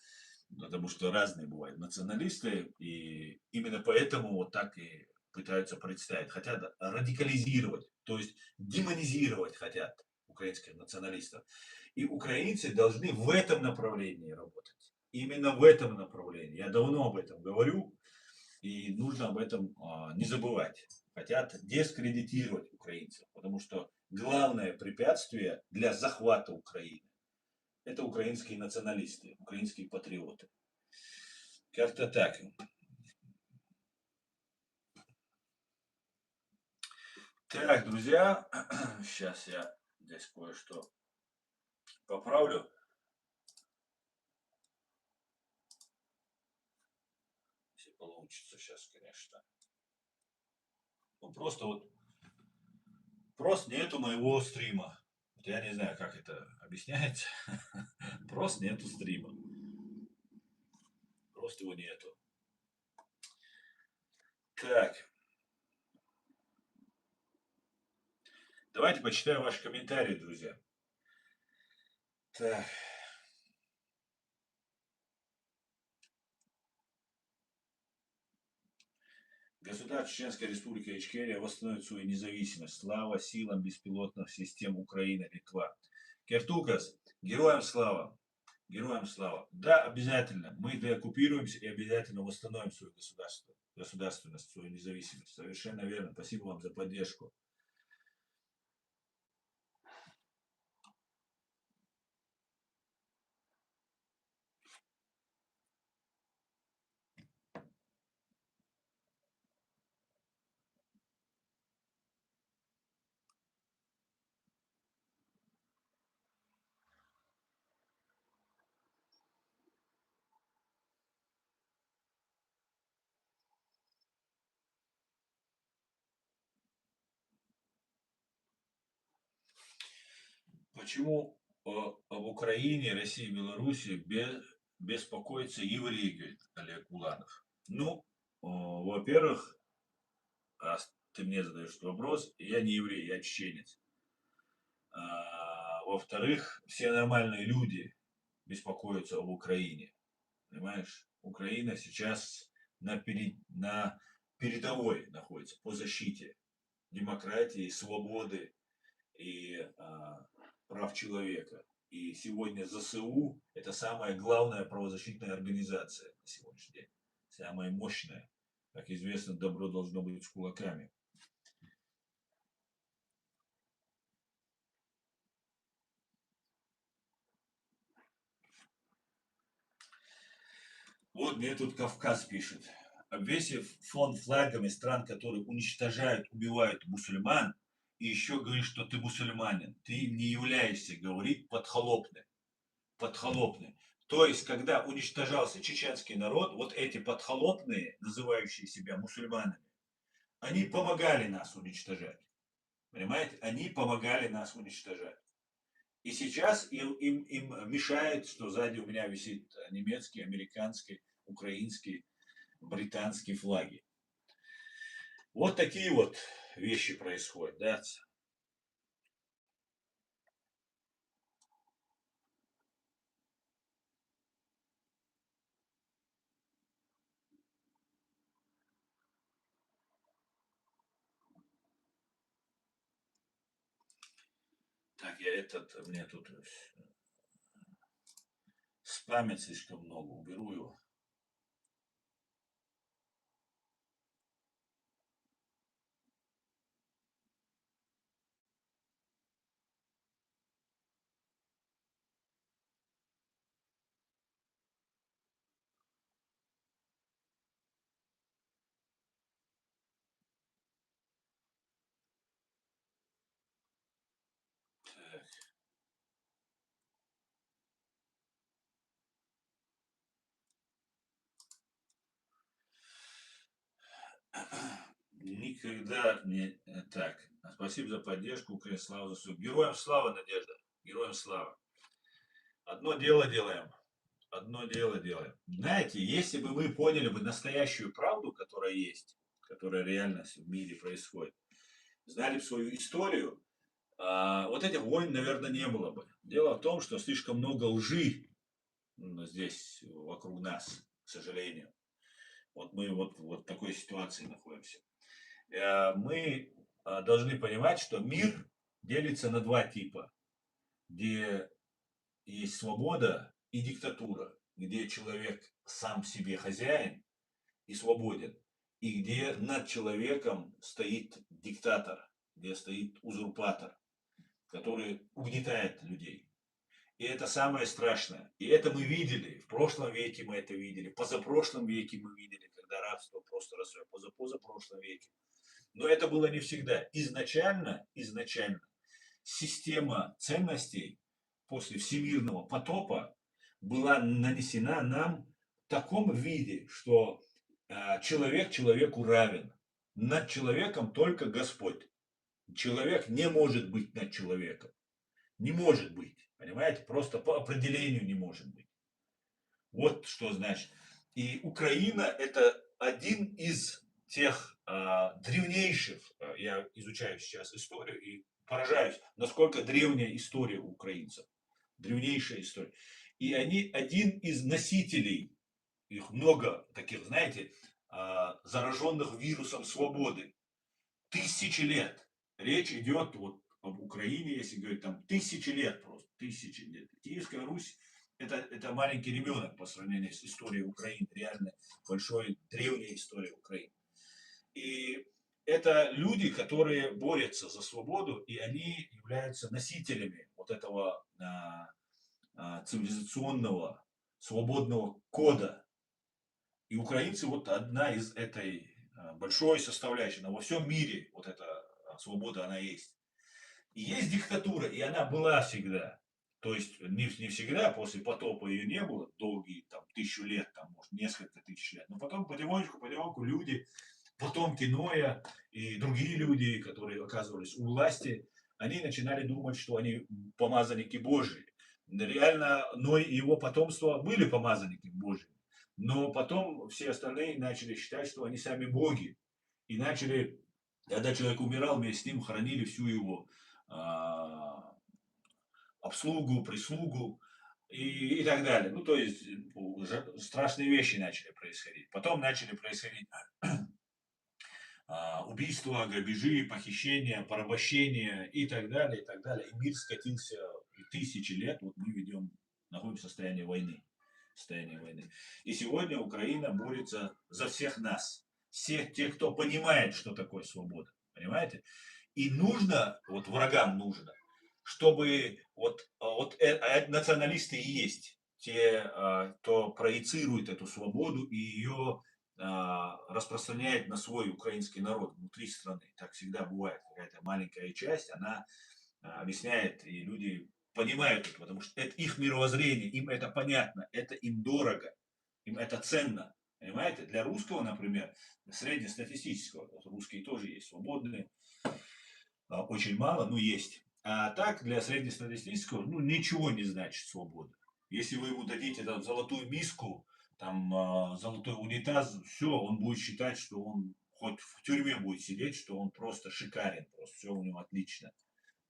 Потому что разные бывают националисты, и именно поэтому вот так и пытаются представить. Хотят радикализировать, то есть демонизировать хотят украинских националистов. И украинцы должны в этом направлении работать. Именно в этом направлении. Я давно об этом говорю, и нужно об этом не забывать. Хотят дискредитировать украинцев, потому что главное препятствие для захвата Украины — это украинские националисты, украинские патриоты. Как-то так. Так, друзья, сейчас я здесь кое-что поправлю. Если получится сейчас, конечно. Ну, просто нету моего стрима. Вот я не знаю, как это объясняется. Просто нету стрима. Просто его нету. Так, давайте почитаем ваши комментарии, друзья. Так. Государство Чеченская Республика Ичкерия восстановит свою независимость. Слава силам беспилотных систем Украины, Литва. Кертукас, героям слава! Героям слава! Да, обязательно. Мы деоккупируемся и обязательно восстановим свое государство, государственность, свою независимость. Совершенно верно. Спасибо вам за поддержку. Почему об Украине, России, Беларуси беспокоятся евреи, говорит Олег Уланов? Ну, во-первых, ты мне задаешь вопрос, я не еврей, я чеченец. Во-вторых, все нормальные люди беспокоятся об Украине. Понимаешь? Украина сейчас на передовой находится по защите демократии, свободы и прав человека. И сегодня ЗСУ – это самая главная правозащитная организация на сегодняшний день. Самая мощная. Как известно, добро должно быть с кулаками. Вот мне тут Кавказ пишет. Обвесив фон флагами стран, которые уничтожают, убивают мусульман, и еще говоришь, что ты мусульманин. Ты не являешься, говорит, подхолопным. Подхолопным. То есть, когда уничтожался чеченский народ, вот эти подхолопные, называющие себя мусульманами, они помогали нас уничтожать. Понимаете? Они помогали нас уничтожать. И сейчас им мешает, что сзади у меня висит немецкий, американский, украинский, британские флаги. Вот такие вот вещи происходят, да. Так, мне тут спамят слишком много, уберу его. Никогда не так. Спасибо за поддержку, Украина, слава за суд. Героям слава, Надежда. Героям слава. Одно дело делаем. Одно дело делаем. Знаете, если бы мы поняли бы настоящую правду, которая есть, которая реально в мире происходит, знали бы свою историю, вот этих войн, наверное, не было бы. Дело в том, что слишком много лжи здесь вокруг нас, к сожалению. Вот мы вот в такой ситуации находимся. Мы должны понимать, что мир делится на два типа, где есть свобода и диктатура, где человек сам себе хозяин и свободен, и где над человеком стоит диктатор, где стоит узурпатор, который угнетает людей. И это самое страшное. И это мы видели, в прошлом веке мы это видели, в позапрошлом веке мы видели, когда рабство просто расцвело, позапрошлом веке. Но это было не всегда. Изначально система ценностей после всемирного потопа была нанесена нам в таком виде, что человек человеку равен. Над человеком только Господь. Человек не может быть над человеком. Не может быть. Понимаете? Просто по определению не может быть. Вот что значит. И Украина это один из тех древнейших, я изучаю сейчас историю и поражаюсь, насколько древняя история у украинцев. Древнейшая история. И они один из носителей, их много таких, знаете, зараженных вирусом свободы. Тысячи лет. Речь идет вот об Украине, если говорить, там тысячи лет просто, тысячи лет. Киевская Русь это маленький ребенок по сравнению с историей Украины, реально большой древней историей Украины. И это люди, которые борются за свободу, и они являются носителями вот этого цивилизационного свободного кода. И украинцы вот одна из этой большой составляющей. Но во всем мире вот эта свобода, она есть. И есть диктатура, и она была всегда. То есть не всегда, после потопа ее не было, долгие там 1000 лет, там, может, несколько тысяч лет. Но потом потихонечку люди, потомки Ноя и другие люди, которые оказывались у власти, они начинали думать, что они помазанники Божии. Реально Ной и его потомство были помазанники Божьи. Но потом все остальные начали считать, что они сами боги. И начали, когда человек умирал, вместе с ним хоронили всю его а, обслугу, прислугу и так далее. Ну, то есть уже страшные вещи начали происходить. Потом начали происходить убийства, грабежи, похищения, порабощения и так далее, и так далее. И мир скатился и тысячи лет, вот мы находимся в состоянии войны. Состояние войны. И сегодня Украина борется за всех нас. Всех тех, кто понимает, что такое свобода. Понимаете? И нужно, вот врагам нужно, чтобы националисты и есть те, кто проецирует эту свободу и ее распространяет на свой украинский народ внутри страны. Так всегда бывает. Какая-то маленькая часть, она объясняет, и люди понимают это, потому что это их мировоззрение, им это понятно, это им дорого, им это ценно. Понимаете? Для русского, например, среднестатистического, русские тоже есть свободные, очень мало, но есть. А так, для среднестатистического, ну, ничего не значит свобода. Если вы ему дадите там золотую миску, там золотой унитаз, все, он будет считать, что он хоть в тюрьме будет сидеть, что он просто шикарен, просто все у него отлично,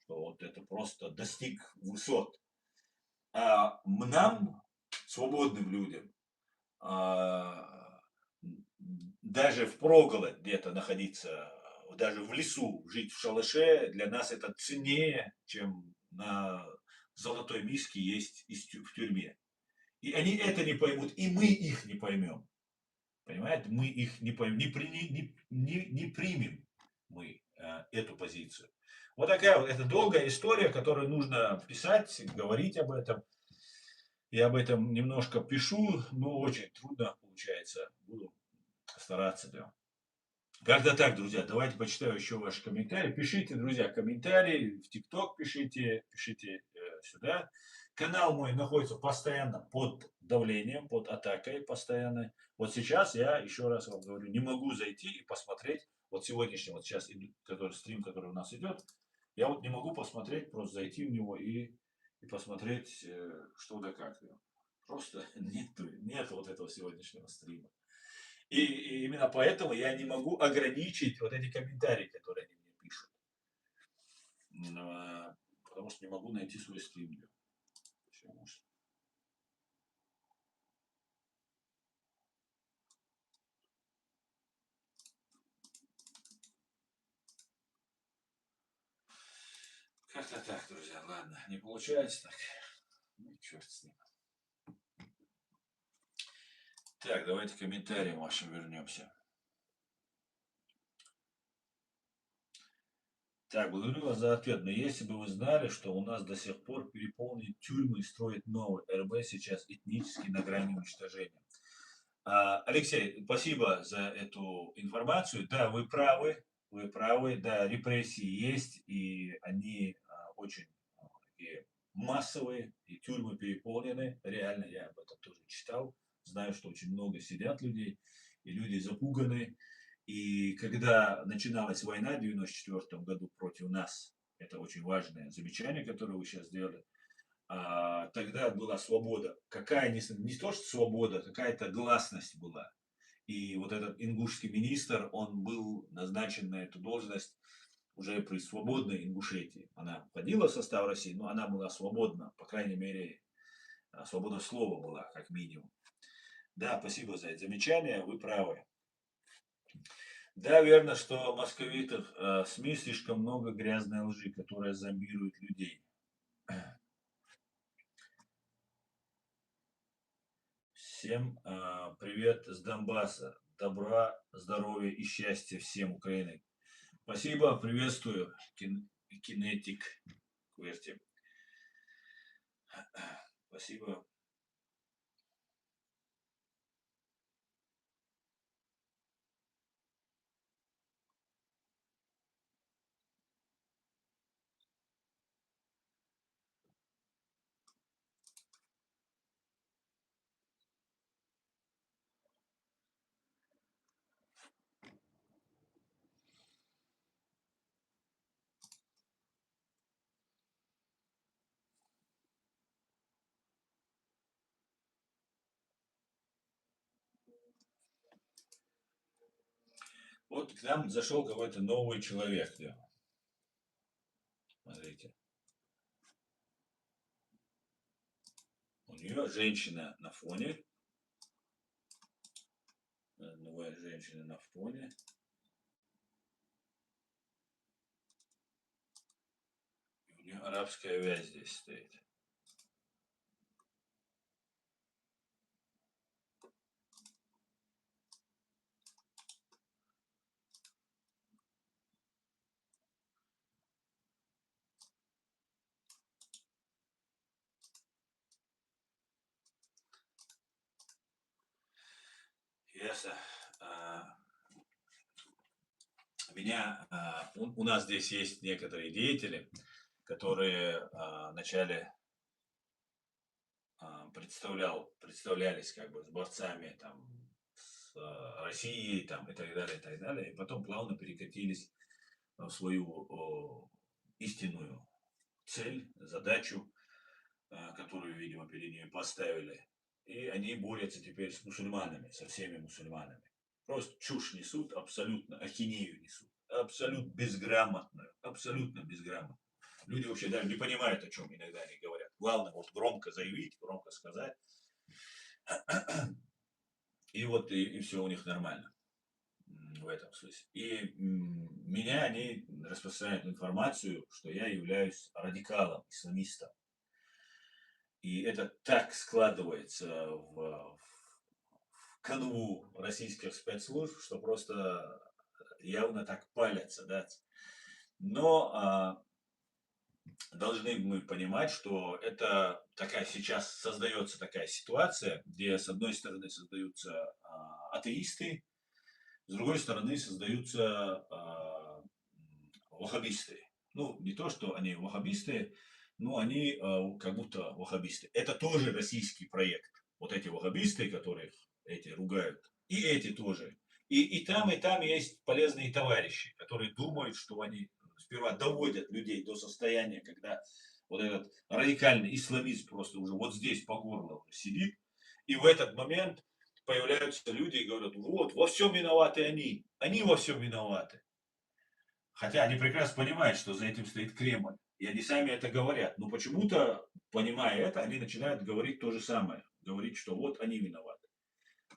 что вот это просто достиг высот. А нам, свободным людям, а, даже в проголодь где-то находиться, даже в лесу, жить в шалаше, для нас это ценнее, чем на золотой миске есть в тюрьме. И они это не поймут, и мы их не поймем. Понимаете, мы их не поймем, не примем мы эту позицию. Вот такая вот, это долгая история, которую нужно писать, говорить об этом. Я об этом немножко пишу, но очень трудно получается. Буду стараться, да. Как-то так, друзья. Давайте почитаю еще ваши комментарии. Пишите, друзья, комментарии. В ТикТок пишите сюда. Канал мой находится постоянно под давлением, под атакой постоянно. Вот сейчас я, еще раз вам говорю, не могу зайти и посмотреть. Вот сегодняшний, вот сейчас стрим, который у нас идет, я вот не могу посмотреть, просто зайти в него и посмотреть, что да как. Просто нет вот этого сегодняшнего стрима. И именно поэтому я не могу ограничить вот эти комментарии, которые они мне пишут. Потому что не могу найти свой стрим. Как-то так, друзья. Ладно, не получается так. Ну, черт с ним. Так, давайте к комментариям вашим вернемся. Так, благодарю вас за ответ. Но если бы вы знали, что у нас до сих пор переполнены тюрьмы и строят новые, РБ сейчас этнически на грани уничтожения. Алексей, спасибо за эту информацию. Да, вы правы, да, репрессии есть, и они очень такие массовые, и тюрьмы переполнены. Реально, я об этом тоже читал. Знаю, что очень много сидят людей, и люди запуганы. И когда начиналась война в 1994 году против нас, это очень важное замечание, которое вы сейчас сделали, тогда была свобода. Какая не то, что свобода, какая-то гласность была. И вот этот ингушский министр, он был назначен на эту должность уже при свободной Ингушетии. Она входила в состав России, но она была свободна, по крайней мере, свобода слова была, как минимум. Да, спасибо за это замечание, вы правы. Да, верно, что московитов СМИ слишком много грязной лжи, которая зомбирует людей. Всем привет с Донбасса. Добра, здоровья и счастья всем Украины. Спасибо, приветствую, Кинетик Кверти. Спасибо. Вот к нам зашел какой-то новый человек. Да. Смотрите. У нее женщина на фоне. Новая женщина на фоне. И у нее арабская вязь здесь стоит. Ясно. У нас здесь есть некоторые деятели, которые вначале представлялись как бы с борцами там, с Россией там, и так далее, и так далее, и потом плавно перекатились в свою истинную цель, задачу, которую, видимо, перед ними поставили. И они борются теперь с мусульманами, со всеми мусульманами. Просто чушь несут, абсолютно ахинею несут. Абсолютно безграмотную, абсолютно безграмотную. Люди вообще даже не понимают, о чем иногда они говорят. Главное, вот громко заявить, громко сказать. И вот и все у них нормально в этом смысле. И меня они распространяют информацию, что я являюсь радикалом, исламистом. И это так складывается в канву российских спецслужб, что просто явно так палятся, да. Но должны мы понимать, что это такая сейчас создается такая ситуация, где с одной стороны создаются атеисты, с другой стороны создаются ваххабисты. Ну, не то, что они ваххабисты, но они как будто ваххабисты. Это тоже российский проект. Вот эти ваххабисты, которых эти ругают, и эти тоже. И там есть полезные товарищи, которые думают, что они сперва доводят людей до состояния, когда вот этот радикальный исламизм просто уже вот здесь по горло сидит, и в этот момент появляются люди и говорят, вот, во всем виноваты они во всем виноваты. Хотя они прекрасно понимают, что за этим стоит Кремль. И они сами это говорят. Но почему-то, понимая это, они начинают говорить то же самое. Говорить, что вот они виноваты.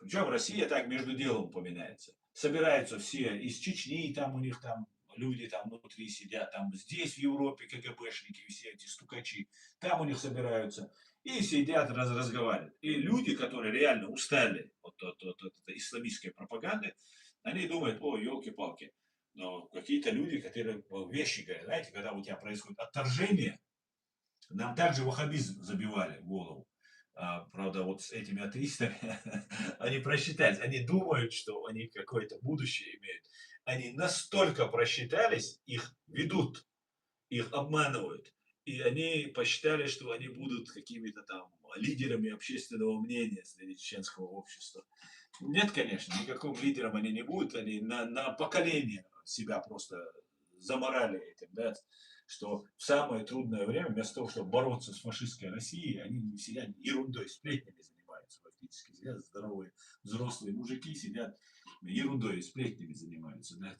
Причем Россия так между делом упоминается. Собираются все из Чечни, там у них там люди там внутри сидят, там здесь в Европе КГБшники, все эти стукачи, там у них собираются. И сидят, разговаривают. И люди, которые реально устали от этой исламистской пропаганды, они думают, о, елки-палки, но какие-то люди, которые вещи говорят, знаете, когда у тебя происходит отторжение, нам также ваххабизм забивали в голову. Правда, вот с этими атеистами они просчитались, они думают, что они какое-то будущее имеют. Они настолько просчитались, их ведут, их обманывают. И они посчитали, что они будут какими-то там лидерами общественного мнения среди чеченского общества. Нет, конечно, никаким лидером они не будут, они на поколение себя просто заморали этим, да, что в самое трудное время, вместо того, чтобы бороться с фашистской Россией, они сидят ерундой, сплетнями занимаются фактически. Сидят здоровые взрослые мужики, сидят ерундой, сплетнями занимаются. Да.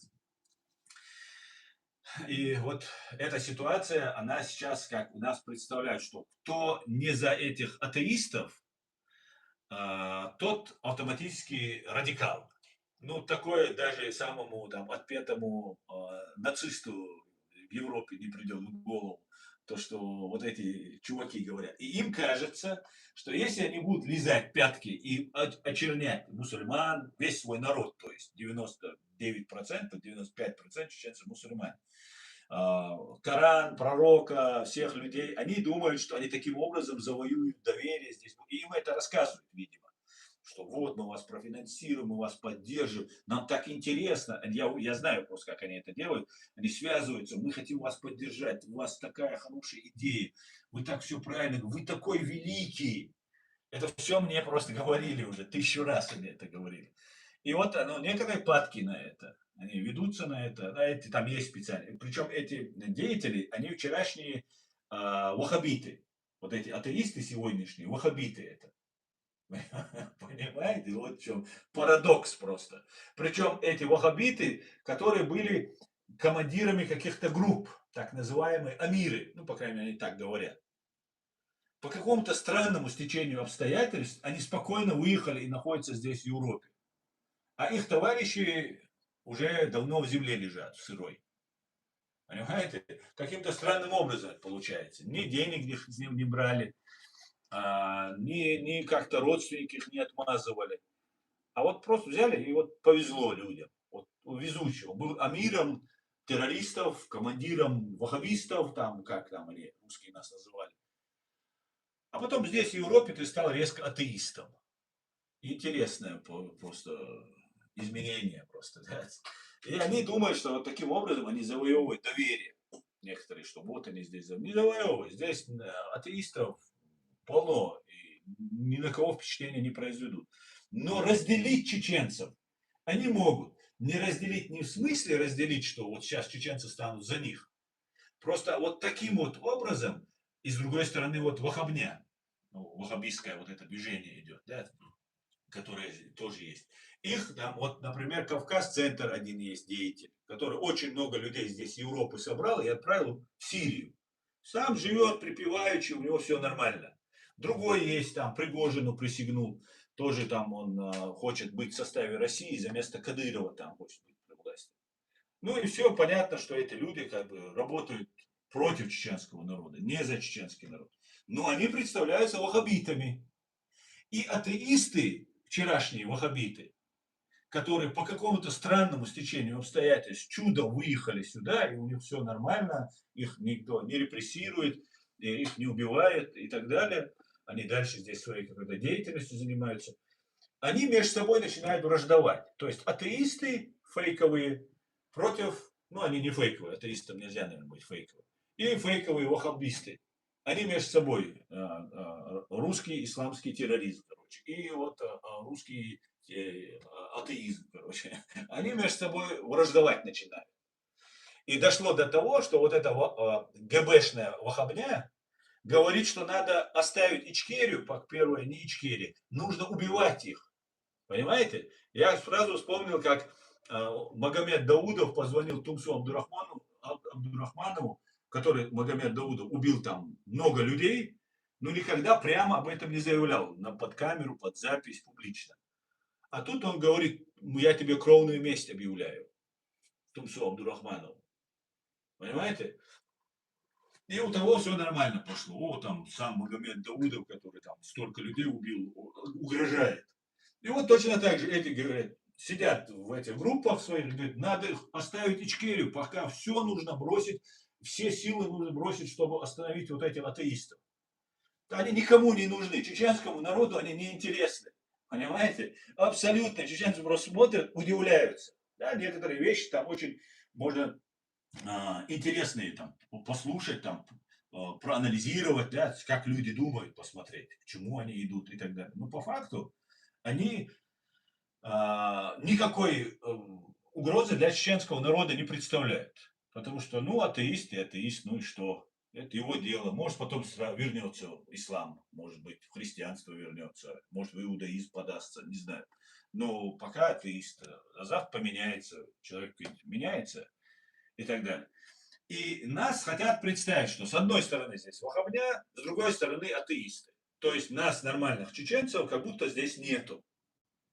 И вот эта ситуация, она сейчас как у нас представляет, что кто не за этих атеистов, тот автоматически радикал. Ну, такое даже самому там отпетому нацисту в Европе не придет в голову, то, что вот эти чуваки говорят. И им кажется, что если они будут лизать пятки и очернять мусульман, весь свой народ, то есть 99%, 95% чеченцев мусульмане, Коран, пророка, всех людей, они думают, что они таким образом завоюют доверие здесь. И им это рассказывают, видимо, что вот мы вас профинансируем, мы вас поддержим, нам так интересно. Я знаю просто, как они это делают. Они связываются, мы хотим вас поддержать, у вас такая хорошая идея, вы так все правильно, вы такой великий. Это все мне просто говорили уже, 1000 раз они это говорили. И вот оно, некоторые падки на это, они ведутся на это, да, эти, там есть специальные. Причем эти деятели, они вчерашние ваххабиты. Вот эти атеисты сегодняшние, ваххабиты это. Понимаете, вот в чем парадокс просто. Причем эти ваххабиты, которые были командирами каких-то групп, так называемые амиры, ну, по крайней мере, они так говорят. По какому-то странному стечению обстоятельств они спокойно выехали и находятся здесь, в Европе. А их товарищи уже давно в земле лежат, в сырой. Понимаете? Каким-то странным образом это получается. Ни денег с ним не брали, ни как-то родственники их не отмазывали. А вот просто взяли и вот повезло людям. Вот везучего. Был амиром террористов, командиром ваххабистов, там, как там они, русские нас называли. А потом здесь, в Европе, ты стал резко атеистом. Интересное просто изменение просто. Да? И они думают, что вот таким образом они завоевывают доверие. Некоторые, что вот они здесь не завоевывают. Здесь атеистов полно. И ни на кого впечатления не произведут. Но разделить чеченцев они могут. Не разделить не в смысле разделить, что вот сейчас чеченцы станут за них. Просто вот таким вот образом, и с другой стороны, вот вахабня, ну, вахабистское вот это движение идет, да, которые тоже есть. Их там, вот, например, Кавказ-центр один есть деятель, который очень много людей здесь Европы собрал и отправил в Сирию. Сам живет припеваючи, у него все нормально. Другой есть там, Пригожину присягнул, тоже там он хочет быть в составе России, за место Кадырова там хочет быть при власти. Ну и все понятно, что эти люди как бы работают против чеченского народа, не за чеченский народ. Но они представляются ваххабитами. И атеисты, вчерашние ваххабиты, которые по какому-то странному стечению обстоятельств чудом выехали сюда, и у них все нормально, их никто не репрессирует, их не убивает и так далее, они дальше здесь своей какой-то деятельностью занимаются, они между собой начинают враждовать. То есть атеисты фейковые против, ну они не фейковые, атеистам нельзя, наверное, быть фейковым, и фейковые ваххабисты. Они между собой русский исламский терроризм, короче, и вот русский атеизм, короче. Они между собой враждовать начинают. И дошло до того, что вот эта ГБшная вахабня говорит, что надо оставить Ичкерию, первое, не Ичкерия, нужно убивать их. Понимаете? Я сразу вспомнил, как Магомед Даудов позвонил Тумсу Абдурахманову, который Магомед Даудов убил там много людей, но никогда прямо об этом не заявлял, под камеру, под запись, публично. А тут он говорит, я тебе кровную месть объявляю, Тумсу Абдурахманову. Понимаете? И у того все нормально пошло. О, там сам Магомед Даудов, который там столько людей убил, угрожает. И вот точно так же эти, говорят, сидят в этих группах своих, говорят, надо оставить Ичкерию, пока все нужно бросить, все силы нужно бросить, чтобы остановить вот этих атеистов. Они никому не нужны, чеченскому народу они не интересны. Понимаете? Абсолютно. Чеченцы просто смотрят, удивляются. Да, некоторые вещи там очень можно интересные там послушать, там проанализировать, да, как люди думают, посмотреть, к чему они идут и так далее. Но по факту они никакой угрозы для чеченского народа не представляют. Потому что, ну, атеист и атеист, ну и что? Это его дело. Может, потом вернется в ислам, может быть, в христианство вернется, может, в иудаизм подастся, не знаю. Но пока атеист, а завтра поменяется, человек меняется и так далее. И нас хотят представить, что с одной стороны здесь вахабня, с другой стороны атеисты. То есть нас, нормальных чеченцев, как будто здесь нету.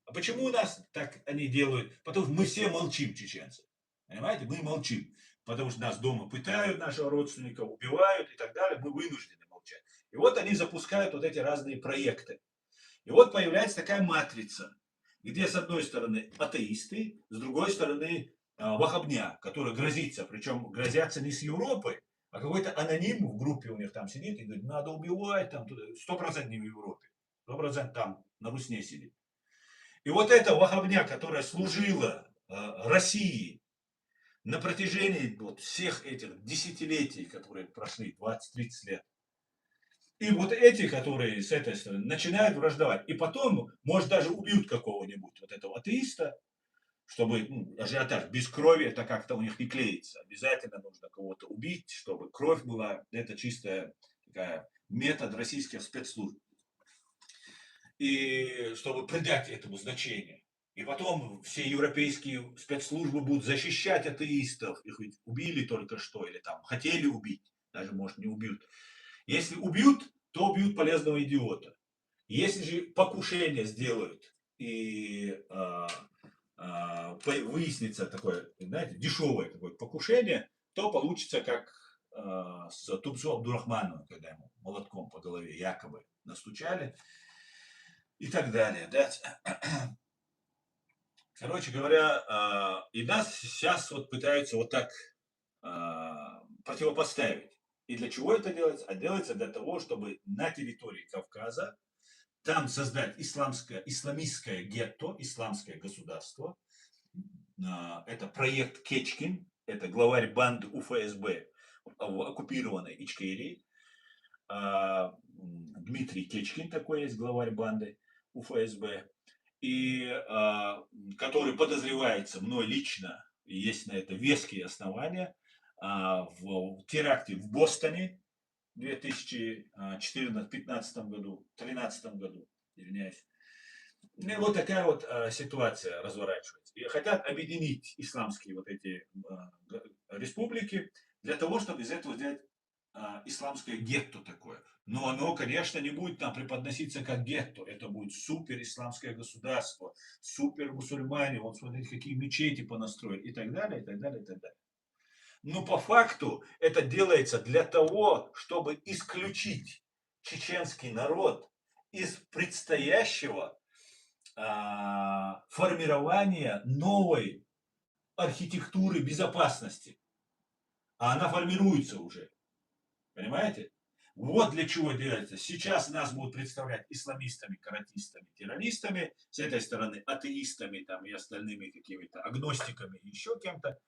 А почему у нас так они делают? Потому что мы все молчим, чеченцы. Понимаете? Мы молчим. Потому что нас дома пытают, нашего родственника убивают и так далее. Мы вынуждены молчать. И вот они запускают вот эти разные проекты. И вот появляется такая матрица, где с одной стороны атеисты, с другой стороны вахабня, который грозится, причем грозятся не с Европы, а какой-то аноним в группе у них там сидит и говорит, надо убивать, там, 100% не в Европе, 100% там на Русне сидит. И вот эта вахабня, которая служила России на протяжении вот всех этих десятилетий, которые прошли, 20-30 лет, и вот эти, которые с этой стороны, начинают враждовать. И потом, может, даже убьют какого-нибудь вот этого атеиста, чтобы ажиотаж, без крови это как-то у них не клеится. Обязательно нужно кого-то убить, чтобы кровь была. Это чистая такая метод российских спецслужб. И чтобы придать этому значение. И потом все европейские спецслужбы будут защищать атеистов. Их ведь убили только что, или там хотели убить, даже, может, не убьют. Если убьют, то убьют полезного идиота. Если же покушение сделают и выяснится такое, знаете, дешевое какое-то покушение, то получится как с Тупсу Абдурахмановым, когда ему молотком по голове якобы настучали и так далее. Да? Короче говоря, и нас сейчас вот пытаются вот так противопоставить. И для чего это делается? А делается для того, чтобы на территории Кавказа там создать исламистское гетто, исламское государство. Это проект Кечкин, это главарь банды УФСБ в оккупированной Ичкерии. Дмитрий Кечкин такой есть, главарь банды УФСБ. И который подозревается мной лично, есть на это веские основания, в теракте в Бостоне в 2014-2015 году, 2013 году, извиняюсь. Ну, и вот такая вот ситуация разворачивается. И хотят объединить исламские вот эти республики для того, чтобы из этого сделать исламское гетто такое. Но оно, конечно, не будет там преподноситься как гетто. Это будет супер исламское государство, супер мусульмане, вот смотрите, какие мечети понастроили и так далее, и так далее, и так далее. Но по факту это делается для того, чтобы исключить чеченский народ из предстоящего формирования новой архитектуры безопасности. А она формируется уже. Понимаете? Вот для чего делается. Сейчас нас будут представлять исламистами, каратистами, террористами, с этой стороны атеистами там, и остальными какими-то агностиками, еще кем-то,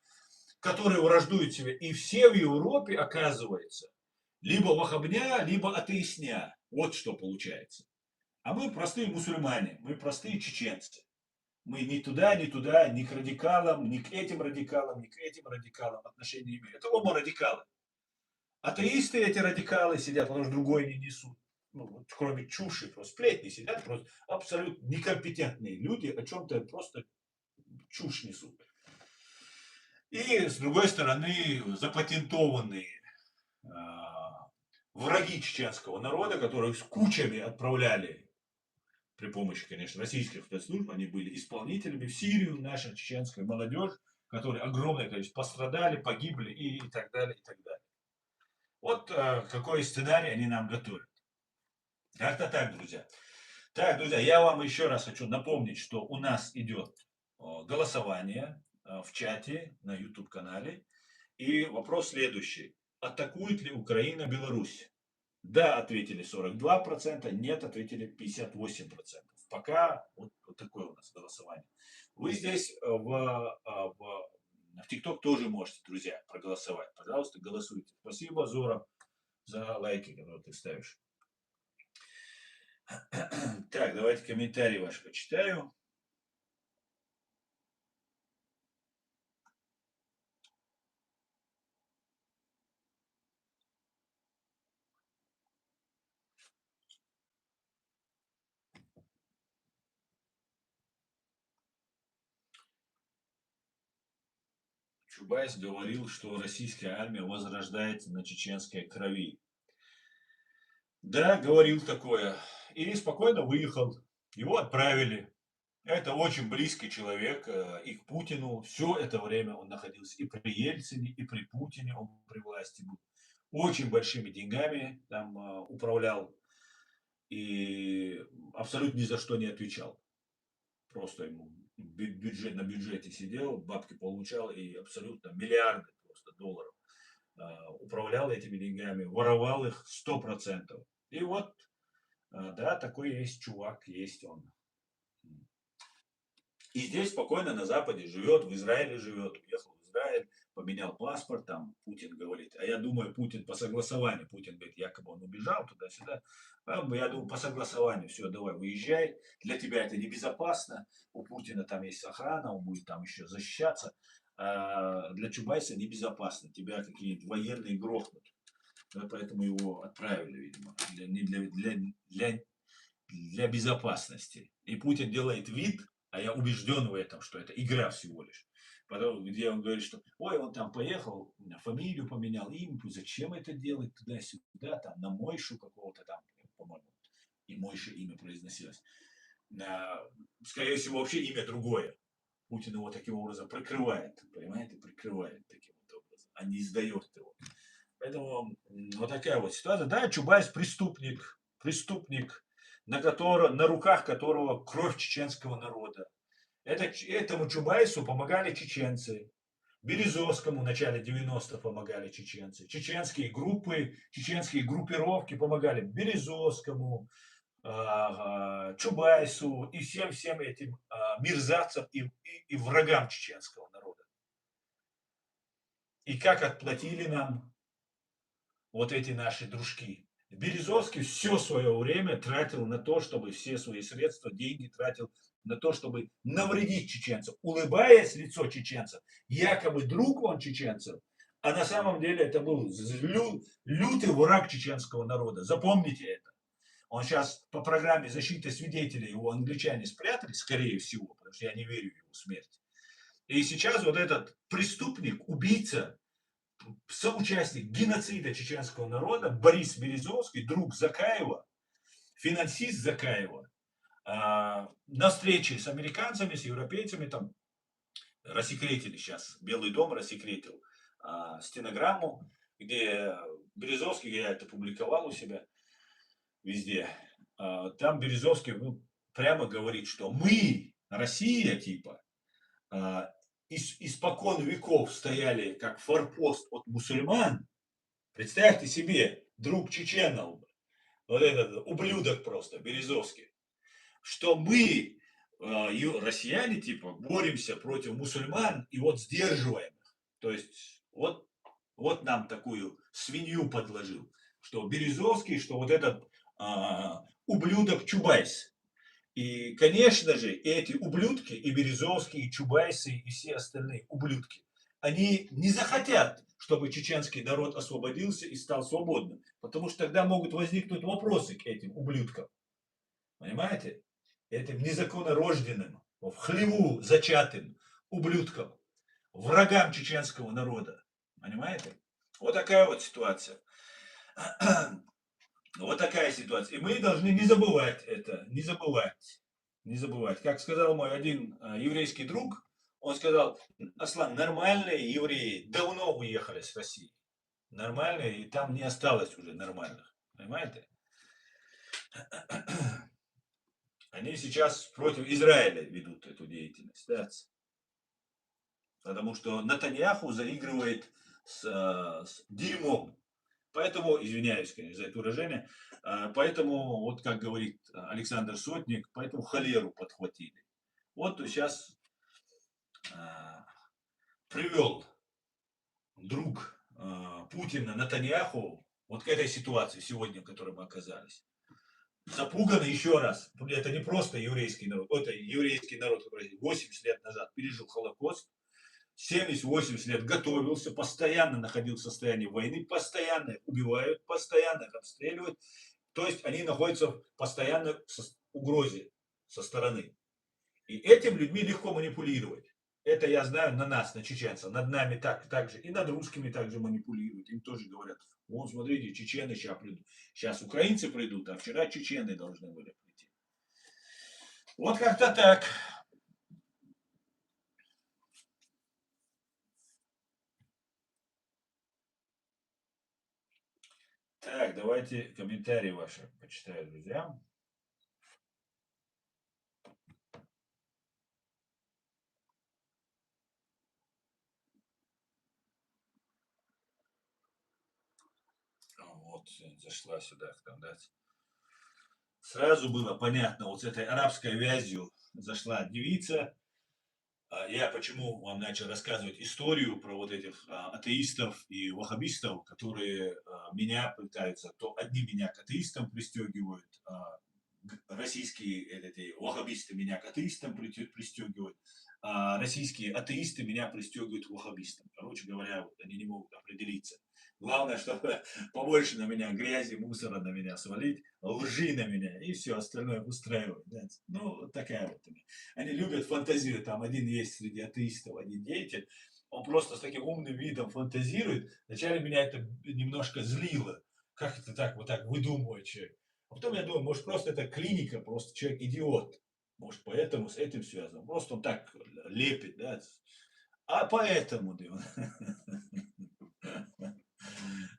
которые враждуют себе. И все в Европе, оказывается, либо вахабня, либо атеистня. Вот что получается. А мы простые мусульмане, мы простые чеченцы. Мы ни туда, ни к радикалам, ни к этим радикалам, ни к этим радикалам отношения не имеем. Это оба радикалы. Атеисты эти радикалы сидят, потому что другой не несут. Ну, вот, кроме чуши, просто сплетни сидят, просто абсолютно некомпетентные люди о чем-то просто чушь несут. И с другой стороны запатентованные враги чеченского народа, которых с кучами отправляли при помощи, конечно, российских спецслужб, они были исполнителями в Сирию, наша чеченская молодежь, которые огромное количество пострадали, погибли и так далее, и так далее. Вот какой сценарий они нам готовят. Как-то так, друзья. Так, друзья, я вам еще раз хочу напомнить, что у нас идет голосование в чате на YouTube-канале. И вопрос следующий. Атакует ли Украина Беларусь? Да, ответили 42%, нет, ответили 58%. Пока вот такое у нас голосование. Вы здесь в ТикТок тоже можете, друзья, проголосовать. Пожалуйста, голосуйте. Спасибо, Зора, за лайки, которые ты ставишь. Так, давайте комментарии ваши почитаю. Чубайс говорил, что российская армия возрождается на чеченской крови. Да, говорил такое. И спокойно выехал. Его отправили. Это очень близкий человек и к Путину. Все это время он находился и при Ельцине, и при Путине, он при власти был. Очень большими деньгами там управлял и абсолютно ни за что не отвечал. Просто ему бюджет на бюджете сидел, бабки получал и абсолютно миллиарды просто долларов управлял этими деньгами, воровал их 100%. И вот, да, такой есть чувак, есть он. И здесь спокойно на Западе живет, в Израиле живет, уехал в Израиль, поменял паспорт, там Путин говорит, а я думаю, Путин по согласованию, Путин говорит, якобы он убежал туда-сюда, я думаю, по согласованию, все, давай, выезжай, для тебя это небезопасно, у Путина там есть охрана, он будет там еще защищаться, а для Чубайса небезопасно, тебя какие-нибудь военные грохнут, поэтому его отправили, видимо, для безопасности. И Путин делает вид, а я убежден в этом, что это игра всего лишь. Потом, где он говорит, что ой, он там поехал, фамилию поменял, имя, зачем это делать туда-сюда, там, на Мойшу какого-то там, по-моему, и Мойша имя произносилось. Скорее всего, вообще имя другое. Путин его таким образом прикрывает, понимаете, прикрывает таким вот образом, а не издает его. Поэтому вот такая вот ситуация. Да, Чубайс преступник, на руках которого кровь чеченского народа. Этому Чубайсу помогали чеченцы. Березовскому в начале 90-х помогали чеченцы. Чеченские группы, чеченские группировки помогали Березовскому, Чубайсу и всем этим мерзавцам и врагам чеченского народа. И как отплатили нам вот эти наши дружки. Березовский все свое время тратил на то, чтобы все свои средства, деньги тратил на то, чтобы навредить чеченцам, улыбаясь лицо чеченцев, якобы друг он чеченцев, а на самом деле это был лютый враг чеченского народа. Запомните это. Он сейчас по программе защиты свидетелей, его англичане спрятали, скорее всего, потому что я не верю в его смерть. И сейчас вот этот преступник, убийца, соучастник геноцида чеченского народа Борис Березовский, друг Закаева, финансист Закаева, на встрече с американцами, с европейцами, там рассекретили сейчас, Белый дом рассекретил стенограмму, где Березовский, я это публиковал у себя везде, там Березовский прямо говорит, что мы, Россия, типа, испокон веков стояли как форпост от мусульман. Представьте себе, друг чеченов, вот этот ублюдок просто, Березовский, что мы, россияне, типа, боремся против мусульман и вот сдерживаем их. То есть вот нам такую свинью подложил, что Березовский, что вот этот ублюдок Чубайс. И, конечно же, эти ублюдки, и Березовский, и Чубайсы, и все остальные ублюдки, они не захотят, чтобы чеченский народ освободился и стал свободным. Потому что тогда могут возникнуть вопросы к этим ублюдкам. Понимаете? Этим незаконнорожденным, в хлеву зачатым ублюдкам, врагам чеченского народа. Понимаете? Вот такая вот ситуация. Вот такая ситуация. И мы должны не забывать это, не забывать. Не забывать. Как сказал мой один еврейский друг, он сказал, Аслан, нормальные евреи давно уехали с России. Нормальные, и там не осталось уже нормальных. Понимаете? Они сейчас против Израиля ведут эту деятельность. Да? Потому что Натаньяху заигрывает с дерьмом. Поэтому, извиняюсь, конечно, за это выражение, поэтому, вот как говорит Александр Сотник, поэтому холеру подхватили. Вот сейчас привел друг Путина Натаньяху вот к этой ситуации сегодня, в которой мы оказались. Запуганы еще раз. Это не просто еврейский народ, это еврейский народ, который 80 лет назад пережил Холокост, 70-80 лет готовился, постоянно находился в состоянии войны, постоянно их убивают, постоянно их обстреливают. То есть они находятся в постоянной угрозе со стороны. И этим людьми легко манипулировать. Это я знаю на нас, на чеченцев. Над нами так же. И над русскими также манипулируют. Им тоже говорят, вон, смотрите, чечены сейчас придут. Сейчас украинцы придут, а вчера чечены должны были прийти. Вот как-то так. Так, давайте комментарии ваши почитаю, друзья. Вот, зашла сюда, да. Сразу было понятно, вот с этой арабской вязью зашла девица. Я почему вам начал рассказывать историю про вот этих атеистов и ваххабистов, которые меня пытаются, то одни меня к атеистам пристегивают, российские эти ваххабисты меня к атеистам пристегивают, а российские атеисты меня пристегивают к ваххабистам. Короче говоря, вот они не могут определиться. Главное, чтобы побольше на меня грязи, мусора на меня свалить, лжи на меня, и все остальное устраивает. Да. Ну, вот такая вот. Они любят фантазировать. Там один есть среди атеистов, один деятель. Он просто с таким умным видом фантазирует. Вначале меня это немножко злило. Как это так, вот так выдумывает человек. А потом я думаю, может, просто это клиника, просто человек идиот. Может, поэтому с этим связано. Просто он так лепит, да. А поэтому,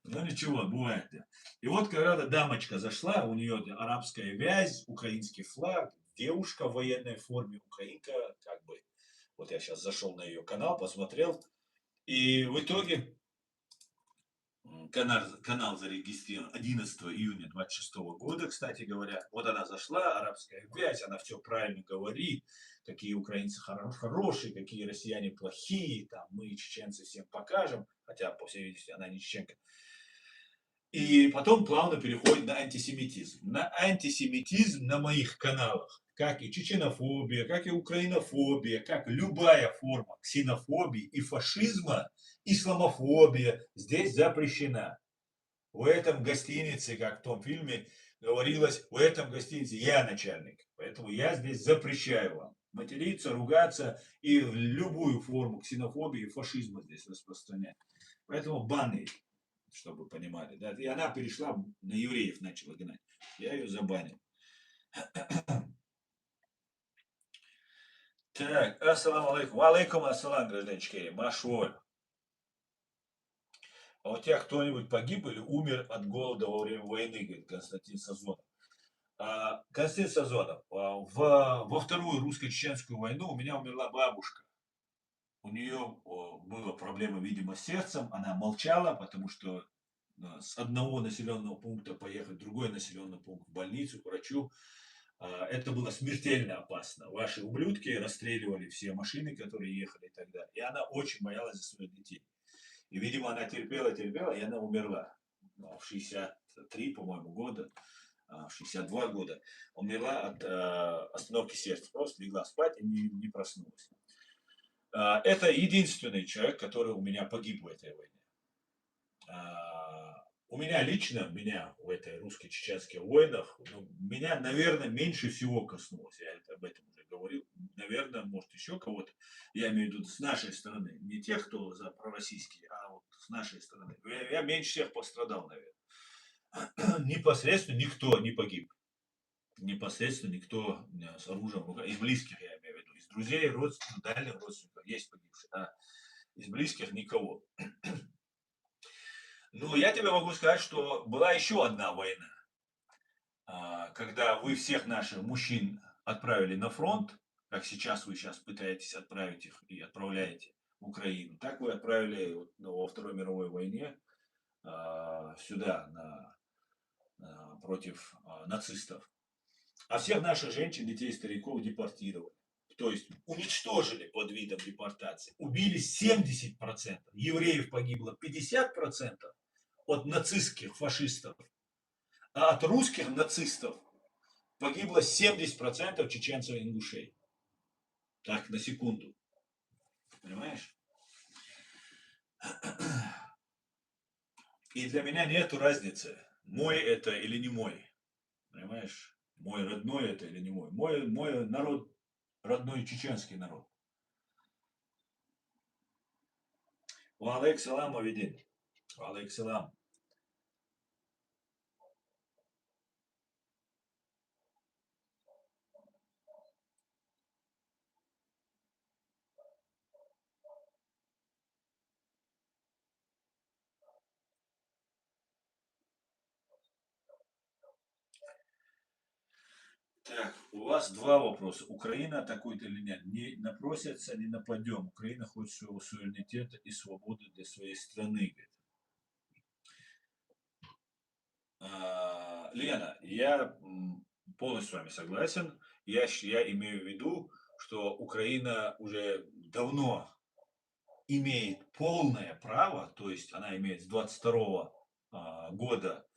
ну ничего, бывает. Да. И вот когда дамочка зашла, у нее арабская вязь, украинский флаг, девушка в военной форме, украинка, как бы. Вот я сейчас зашел на ее канал, посмотрел. И в итоге канал зарегистрирован 11 июня 26 года, кстати говоря. Вот она зашла, арабская вязь, она все правильно говорит, какие украинцы хорошие, какие россияне плохие, там мы, чеченцы, всем покажем, хотя, по всей видимости, она не чеченка. И потом плавно переходит на антисемитизм. На антисемитизм на моих каналах, как и чеченофобия, как и украинофобия, как любая форма ксенофобии и фашизма, исламофобия здесь запрещена. В этом гостинице, как в том фильме говорилось, в этом гостинице я начальник. Поэтому я здесь запрещаю вам материться, ругаться и любую форму ксенофобии и фашизма здесь распространять. Поэтому баны, чтобы вы понимали. Да? И она перешла на евреев, начала гнать. Я ее забанил. Так, ассаламу алейкум. Алейкум ассалам, гражданчики. Машволь. А у тебя кто-нибудь погиб или умер от голода во время войны, говорит Константин Сазонов. Константин Сазонов, во вторую русско-чеченскую войну у меня умерла бабушка. У нее была проблема, видимо, с сердцем. Она молчала, потому что с одного населенного пункта поехать в другой населенный пункт, в больницу, к врачу. Это было смертельно опасно. Ваши ублюдки расстреливали все машины, которые ехали и так далее. И она очень боялась за своих детей. И, видимо, она терпела, терпела, и она умерла. В 63, по-моему, года, в 62 года. Умерла от остановки сердца. Просто легла спать и не проснулась. Это единственный человек, который у меня погиб в этой войне. У меня лично, меня в этой русско-чеченских войнах, ну, меня, наверное, меньше всего коснулось. Я об этом уже говорил. Наверное, может, еще кого-то. Я имею в виду с нашей стороны. Не тех, кто за пророссийские, а вот с нашей стороны. Я меньше всех пострадал, наверное. Непосредственно никто не погиб. Непосредственно никто с оружием в руках. Из близких, я имею в виду. Из друзей, родственников, дальних родственников есть погибшие. А из близких никого. Ну, я тебе могу сказать, что была еще одна война, когда вы всех наших мужчин отправили на фронт, как сейчас вы сейчас пытаетесь отправить их и отправляете в Украину, так вы отправили во Второй мировой войне сюда против нацистов. А всех наших женщин, детей, стариков депортировали. То есть уничтожили под видом депортации. Убили 70%. Евреев погибло 50% от нацистских фашистов. А от русских нацистов погибло 70% чеченцев и ингушей. Так, на секунду. Понимаешь? И для меня нету разницы, мой это или не мой. Понимаешь? Мой родной это или не мой. Мой народ, родной чеченский народ. Валейк салам, Авидин. Валейк салам. У вас два вопроса. Украина атакует или нет? Не напросится, не нападем. Украина хочет своего суверенитета и свободы для своей страны. Лена, я полностью с вами согласен. Я имею в виду, что Украина уже давно имеет полное право, то есть она имеет с 22 года,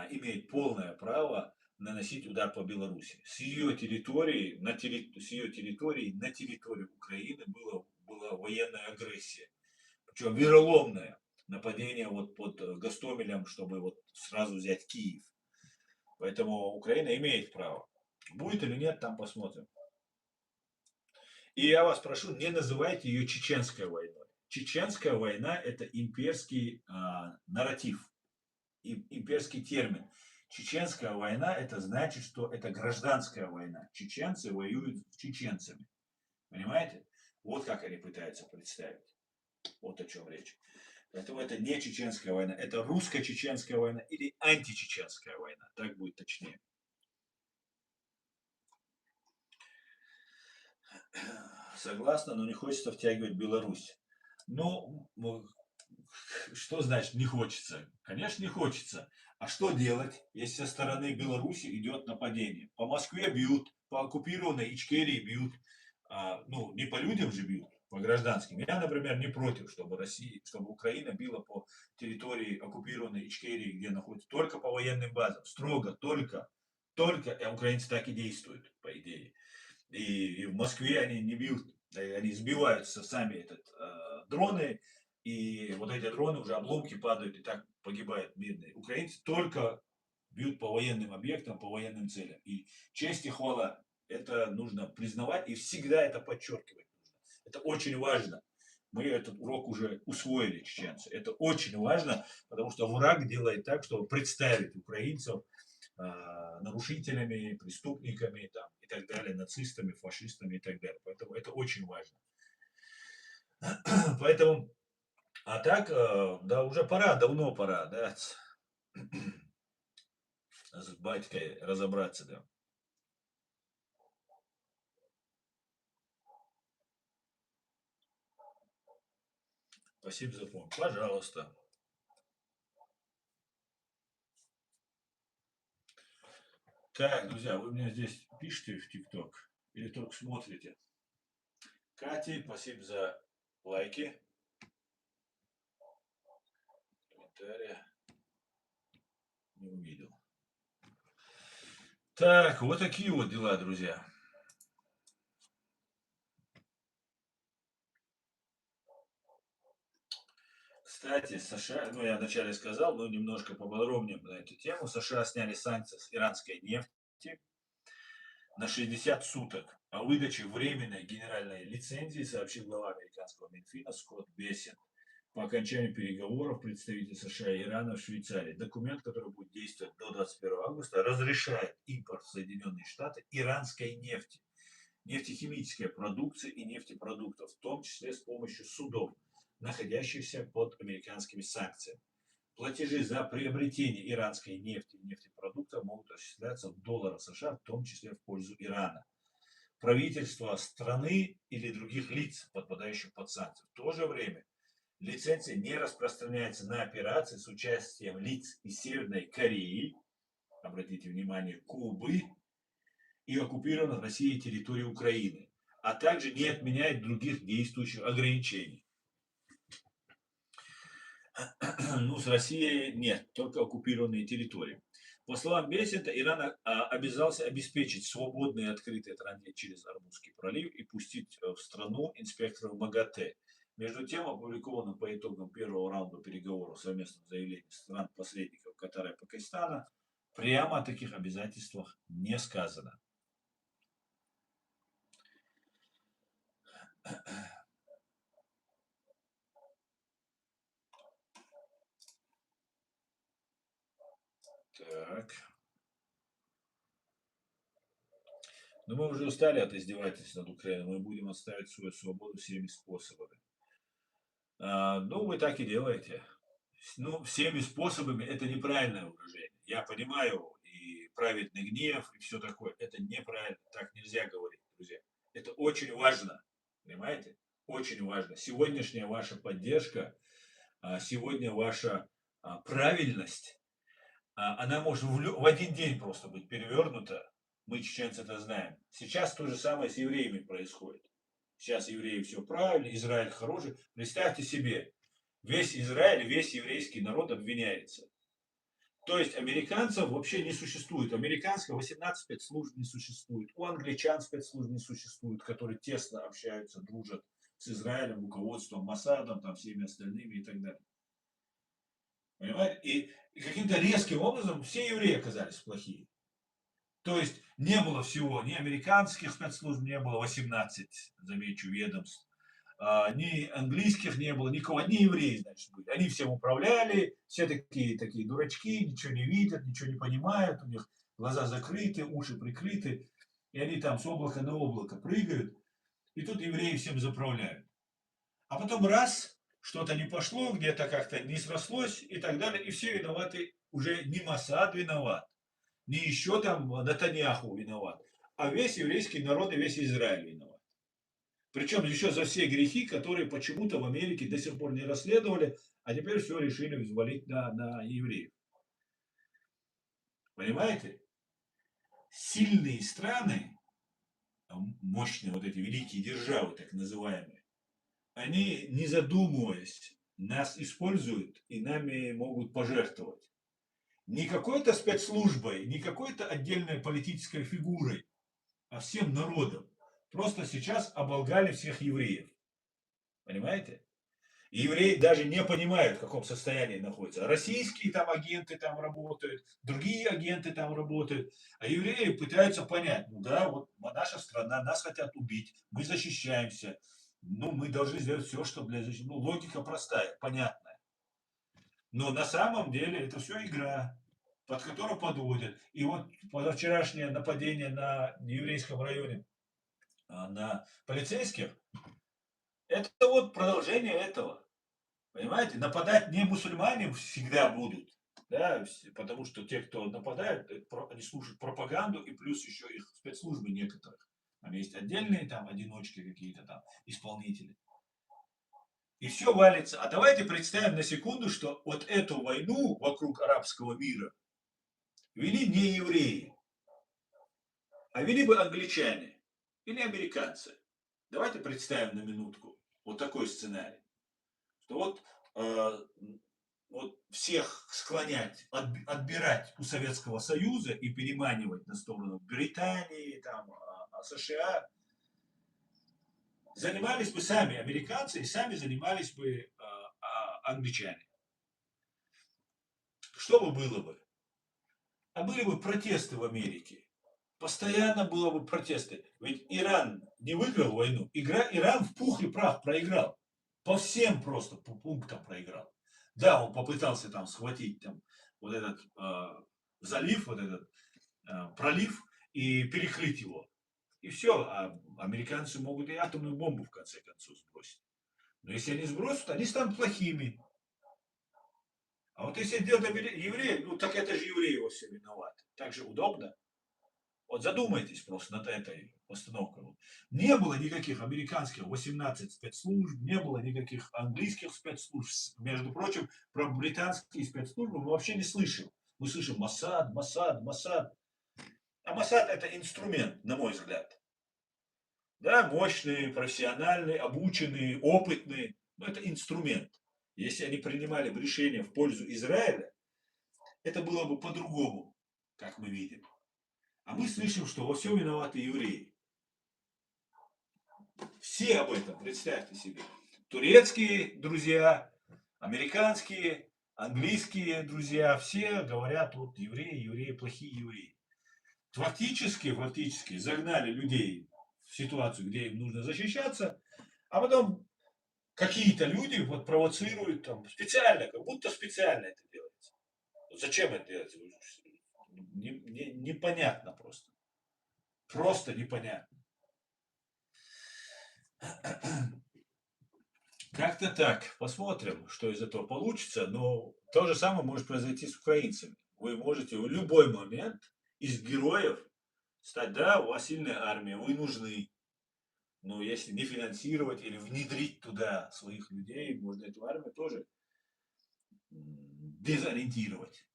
имеет полное право наносить удар по Беларуси. С ее территории на территорию Украины была военная агрессия. Причем вероломное нападение вот под Гостомелем, чтобы вот сразу взять Киев. Поэтому Украина имеет право. Будет или нет, там посмотрим. И я вас прошу, не называйте ее чеченской войной. Чеченская война – это имперский нарратив, имперский термин. Чеченская война – это значит, что это гражданская война. Чеченцы воюют с чеченцами. Понимаете? Вот как они пытаются представить. Вот о чем речь. Поэтому это не чеченская война, это русско-чеченская война или античеченская война. Так будет точнее. Согласна, но не хочется втягивать Беларусь. Ну, что значит не хочется? Конечно, не хочется. А что делать, если со стороны Беларуси идет нападение? По Москве бьют, по оккупированной Ичкерии бьют. Ну, не по людям же бьют, по гражданским. Я, например, не против, чтобы Украина била по территории оккупированной Ичкерии, где находится, только по военным базам. Строго, только, и украинцы так и действуют, по идее. И в Москве они не бьют, они сбиваются сами дроны, и вот эти дроны уже обломки падают, и так погибают мирные. Украинцы только бьют по военным объектам, по военным целям. И честь и хвала, это нужно признавать и всегда это подчеркивать нужно. Это очень важно. Мы этот урок уже усвоили, чеченцы. Это очень важно, потому что враг делает так, чтобы представить украинцев нарушителями, преступниками там, и так далее, нацистами, фашистами и так далее. Поэтому это очень важно. Поэтому, а так, да, уже пора, давно пора, да, с батькой разобраться, да. Спасибо за помощь. Пожалуйста. Так, друзья, вы мне здесь пишите в ТикТок или только смотрите? Кате, спасибо за лайки, комментарии. Не увидел. Так, вот такие вот дела, друзья. Кстати, США, ну я вначале сказал, но немножко поподробнее на эту тему. США сняли санкции с иранской нефти на 60 суток. О выдаче временной генеральной лицензии сообщил глава американского Минфина Скотт Бессент. По окончанию переговоров представитель США и Ирана в Швейцарии. Документ, который будет действовать до 21 августа, разрешает импорт в Соединенные Штаты иранской нефти, нефтехимической продукции и нефтепродуктов, в том числе с помощью судов, находящихся под американскими санкциями. Платежи за приобретение иранской нефти и нефтепродуктов могут осуществляться в долларах США, в том числе в пользу Ирана. Правительства страны или других лиц, подпадающих под санкции. В то же время лицензия не распространяется на операции с участием лиц из Северной Кореи, обратите внимание, Кубы и оккупированных Россией территории Украины, а также не отменяет других действующих ограничений. Ну, с Россией нет, только оккупированные территории. По словам Бессента, Иран обязался обеспечить свободный и открытый транзит через Армузский пролив и пустить в страну инспекторов МАГАТЭ. Между тем, опубликованным по итогам первого раунда переговоров совместном заявлении стран-посредников Катара и Пакистана, прямо о таких обязательствах не сказано. Так. Но мы уже устали от издевательств над Украиной. Мы будем отставить свою свободу всеми способами. Ну, вы так и делаете. Ну, всеми способами это неправильное выражение. Я понимаю, и праведный гнев и все такое. Это неправильно, так нельзя говорить, друзья. Это очень важно, понимаете? Очень важно. Сегодняшняя ваша поддержка, сегодня ваша правильность, она может в один день просто быть перевернута. Мы, чеченцы, это знаем. Сейчас то же самое с евреями происходит. Сейчас евреи все правильно, Израиль хороший. Представьте себе, весь Израиль, весь еврейский народ обвиняется. То есть американцев вообще не существует. Американских 18 спецслужб не существует. У англичан спецслужб не существует, которые тесно общаются, дружат с Израилем, руководством Моссадом, там, всеми остальными и так далее. Понимаете? И каким-то резким образом все евреи оказались плохие. То есть не было всего, ни американских спецслужб не было, 18, замечу, ведомств, ни английских не было, никого, одни евреи, значит, были. Они всем управляли, все такие дурачки, ничего не видят, ничего не понимают, у них глаза закрыты, уши прикрыты, и они там с облака на облако прыгают, и тут евреи всем заправляют. А потом раз, что-то не пошло, где-то как-то не срослось и так далее, и все виноваты, уже не Моссад виноват, не еще там Натаньяху виноват, а весь еврейский народ и весь Израиль виноват. Причем еще за все грехи, которые почему-то в Америке до сих пор не расследовали, а теперь все решили взвалить на евреев. Понимаете? Сильные страны, мощные вот эти великие державы, так называемые, они, не задумываясь, нас используют и нами могут пожертвовать. Не какой-то спецслужбой, не какой-то отдельной политической фигурой, а всем народом. Просто сейчас оболгали всех евреев. Понимаете? И евреи даже не понимают, в каком состоянии находятся. Российские там агенты там работают, другие агенты там работают. А евреи пытаются понять, ну да, вот наша страна, нас хотят убить, мы защищаемся. Ну, мы должны сделать все, чтобы для защиты. Ну, логика простая, понятная. Но на самом деле это все игра, под которую подводят. И вот позавчерашнее нападение на еврейском районе на полицейских, это вот продолжение этого. Понимаете, нападать не мусульмане всегда будут, да, потому что те, кто нападают, они слушают пропаганду и плюс еще их спецслужбы некоторых. Там есть отдельные там одиночки какие-то там исполнители. И все валится. А давайте представим на секунду, что вот эту войну вокруг арабского мира вели не евреи, а вели бы англичане или американцы. Давайте представим на минутку вот такой сценарий. Что вот всех склонять, отбирать у Советского Союза и переманивать на сторону Британии, там, США, занимались бы сами американцы и сами занимались бы англичане. Что бы было бы? А были бы протесты в Америке. Постоянно было бы протесты. Ведь Иран не выиграл войну. Иран в пух и прах проиграл. По всем просто по пунктам проиграл. Да, он попытался там схватить там вот этот залив, вот этот пролив и перекрыть его. И все, а американцы могут и атомную бомбу в конце концов сбросить. Но если они сбросят, они станут плохими. А вот если делать евреи, ну так это же евреи во всем виноваты. Так же удобно. Вот задумайтесь просто над этой постановкой. Не было никаких американских 18 спецслужб, не было никаких английских спецслужб. Между прочим, про британские спецслужбы мы вообще не слышим. Мы слышим Моссад, Моссад, Моссад. А Моссад это инструмент, на мой взгляд. Да, мощный, профессиональный, обученный, опытный. Но это инструмент. Если они принимали бы решение в пользу Израиля, это было бы по-другому, как мы видим. А мы слышим, что во всем виноваты евреи. Все об этом, представьте себе. Турецкие друзья, американские, английские друзья, все говорят, вот евреи, евреи, плохие евреи. Фактически загнали людей в ситуацию, где им нужно защищаться, а потом какие-то люди вот провоцируют там специально, как будто специально это делается. Зачем это делается? Непонятно просто. Просто непонятно. Как-то так. Посмотрим, что из этого получится. Но то же самое может произойти с украинцами. Вы можете в любой момент из героев стать, да, у вас сильная армия, вы нужны. Но если не финансировать или внедрить туда своих людей, можно эту армию тоже дезориентировать.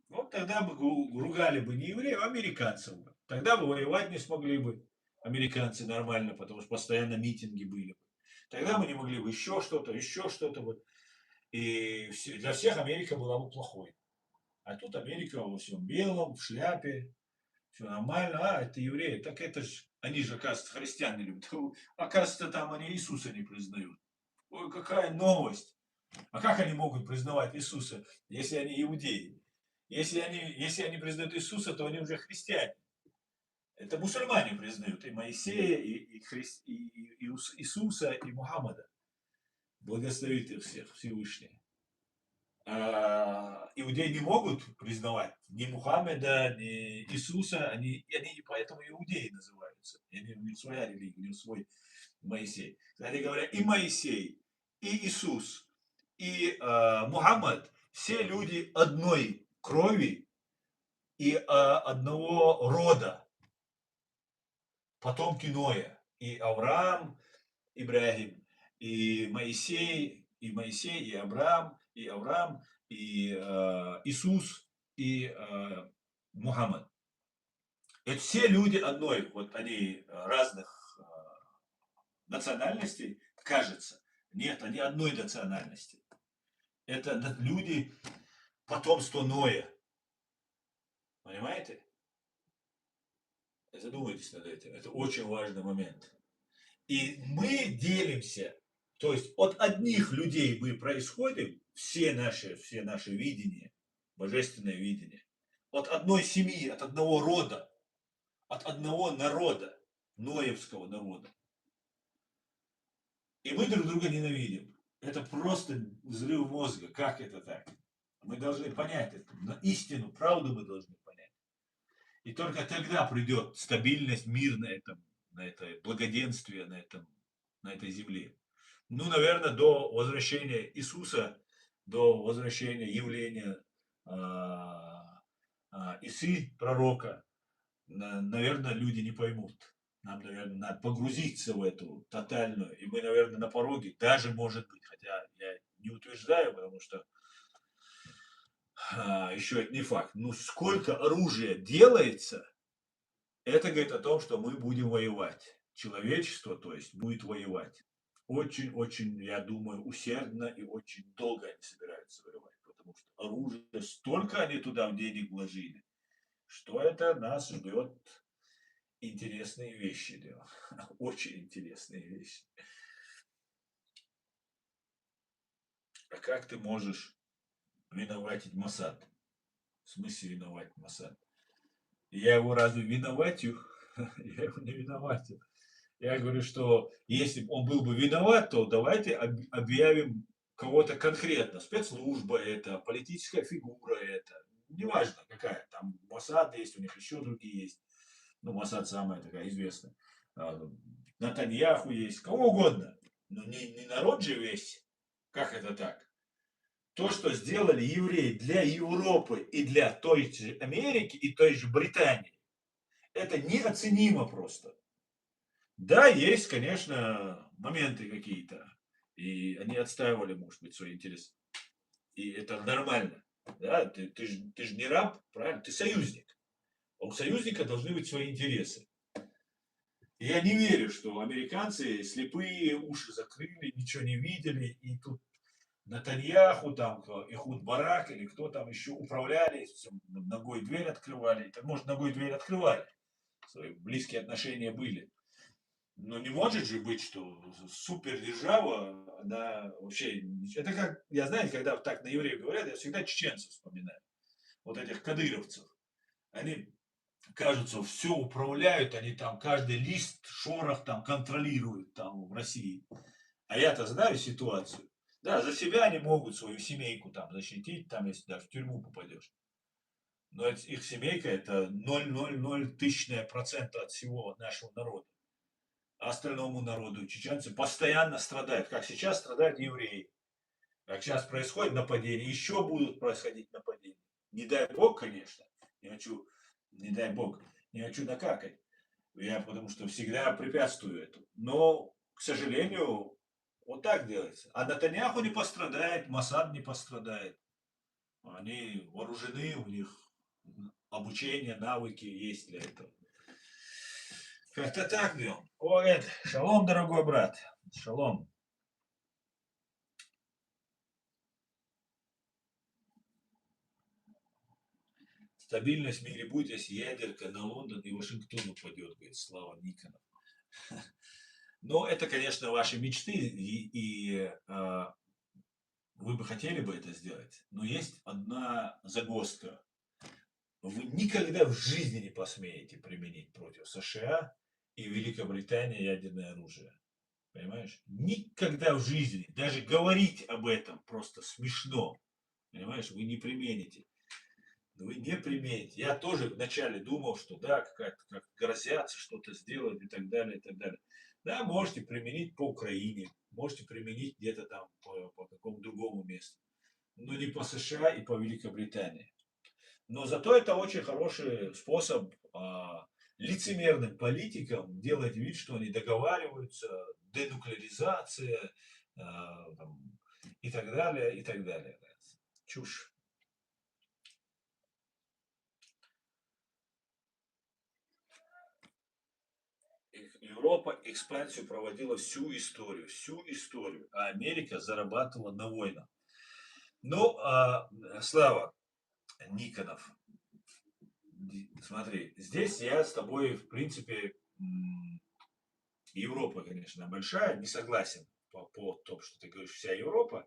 Вот тогда бы ругали бы не евреев, а американцев бы. Тогда бы воевать не смогли бы американцы нормально, потому что постоянно митинги были бы. Тогда мы не могли бы еще что-то бы. И для всех Америка была бы плохой. А тут Америка во всем белом, в шляпе, все нормально. А, это евреи. Так это ж, они же, оказывается, христиан не любят. Оказывается, там они Иисуса не признают. Ой, какая новость. А как они могут признавать Иисуса, если они иудеи? Если они признают Иисуса, то они уже христиане. Это мусульмане признают и Моисея, и Иисуса, и Мухаммада. Благословит их всех Всевышний. А иудеи не могут признавать ни Мухаммеда, ни Иисуса, они поэтому иудеи называются. Они, у них своя религия, у них свой Моисей. Кстати говоря, и Моисей, и Иисус, и Мухаммад, все люди одной крови и одного рода, потомки Ноя. И Авраам, Ибрагим, и Авраам, и Иисус, и Мухаммад. Это все люди одной, вот они разных национальностей, кажется. Нет, они одной национальности. Это люди потомство Ноя. Понимаете? Задумайтесь над этим. Это очень важный момент. И мы делимся, то есть от одних людей мы происходим, все наши видения, божественное видение, от одной семьи, от одного рода, от одного народа, Ноевского народа. И мы друг друга ненавидим. Это просто взрыв мозга. Как это так? Мы должны понять это. Истину, правду мы должны понять. И только тогда придет стабильность, мир на это благоденствие на этой земле. Ну, наверное, до возвращения Иисуса, до возвращения явления Исы, пророка, наверное, люди не поймут. Нам, наверное, надо погрузиться в эту тотальную. И мы, наверное, на пороге, даже может быть, хотя я не утверждаю, потому что еще это не факт. Но сколько оружия делается, это говорит о том, что мы будем воевать. Человечество, то есть, будет воевать. Очень-очень, я думаю, усердно и очень долго они собираются воевать. Потому что оружие, столько они туда денег вложили, что это нас ждет интересные вещи. Да. Очень интересные вещи. А как ты можешь виноватить Моссад? В смысле виноватить Моссад? Я его разве виноватю? Я его не виноватю. Я говорю, что если он был бы виноват, то давайте объявим кого-то конкретно. Спецслужба это, политическая фигура это. Неважно какая. Там Моссад есть, у них еще другие есть. Ну, Моссад самая такая известная. Натаньяху есть, кого угодно. Но не народ же весь. Как это так? То, что сделали евреи для Европы и для той же Америки и той же Британии, это неоценимо просто. Да, есть, конечно, моменты какие-то. И они отстаивали, может быть, свои интересы. И это нормально. Да, ты ж не раб, правильно? Ты союзник. А у союзника должны быть свои интересы. И я не верю, что американцы слепые, уши закрыли, ничего не видели. И тут Натаньяху, там, Ихуд Барак или кто там еще управляли, ногой дверь открывали. Так, может, ногой дверь открывали. Свои близкие отношения были. Но не может же быть, что супердержава, она вообще... Это как, я знаете, когда так на евреев говорят, я всегда чеченцев вспоминаю. Вот этих кадыровцев. Они, кажется, все управляют, они там каждый лист, шорох там контролируют там в России. А я-то знаю ситуацию. Да, за себя они могут свою семейку там защитить, там, если даже в тюрьму попадешь. Но их семейка это 0,0000% от всего нашего народа. А остальному народу чеченцы постоянно страдают, как сейчас страдают евреи. Как сейчас происходит нападение, еще будут происходить нападения. Не дай бог, конечно. Не хочу, не дай бог, не хочу накакать. Я потому что всегда препятствую этому. Но, к сожалению, вот так делается. А Натаньяху не пострадает, Масад не пострадает. Они вооружены, у них обучение, навыки есть для этого. Как-то так, Дион. Ой, шалом, дорогой брат. Шалом. Стабильность в мире будет, если ядерка на Лондон и Вашингтон упадет, говорит Слава Никонов. Но это, конечно, ваши мечты, вы бы хотели бы это сделать. Но есть одна загвоздка. Вы никогда в жизни не посмеете применить против США и Великобритании ядерное оружие. Понимаешь? Никогда в жизни. Даже говорить об этом просто смешно. Понимаешь? Вы не примените. Вы не примените. Я тоже вначале думал, что да, как грозятся что-то сделать и так далее, и так далее. Да, можете применить по Украине, можете применить где-то там по какому-то другому месту. Но не по США и по Великобритании. Но зато это очень хороший способ лицемерным политикам делать вид, что они договариваются, денуклеаризация там, и так далее, и так далее. Чушь. Европа экспансию проводила всю историю, а Америка зарабатывала на войнах. Ну, Слава Никонов, смотри, здесь я с тобой, в принципе, Европа, конечно, большая, не согласен по тому, что ты говоришь, вся Европа,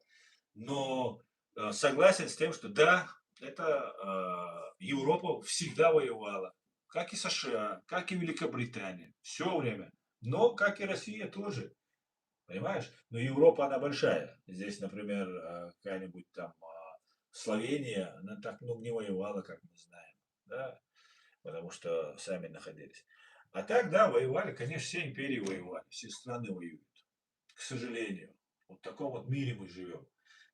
но согласен с тем, что да, это Европа всегда воевала, как и США, как и Великобритания, все время, но как и Россия тоже, понимаешь? Но Европа, она большая. Здесь, например, какая-нибудь там Словения, она так ну, не воевала, как мы знаем, да, потому что сами находились. А так, да, воевали, конечно, все империи воевали, все страны воюют, к сожалению. Вот в таком вот мире мы живем.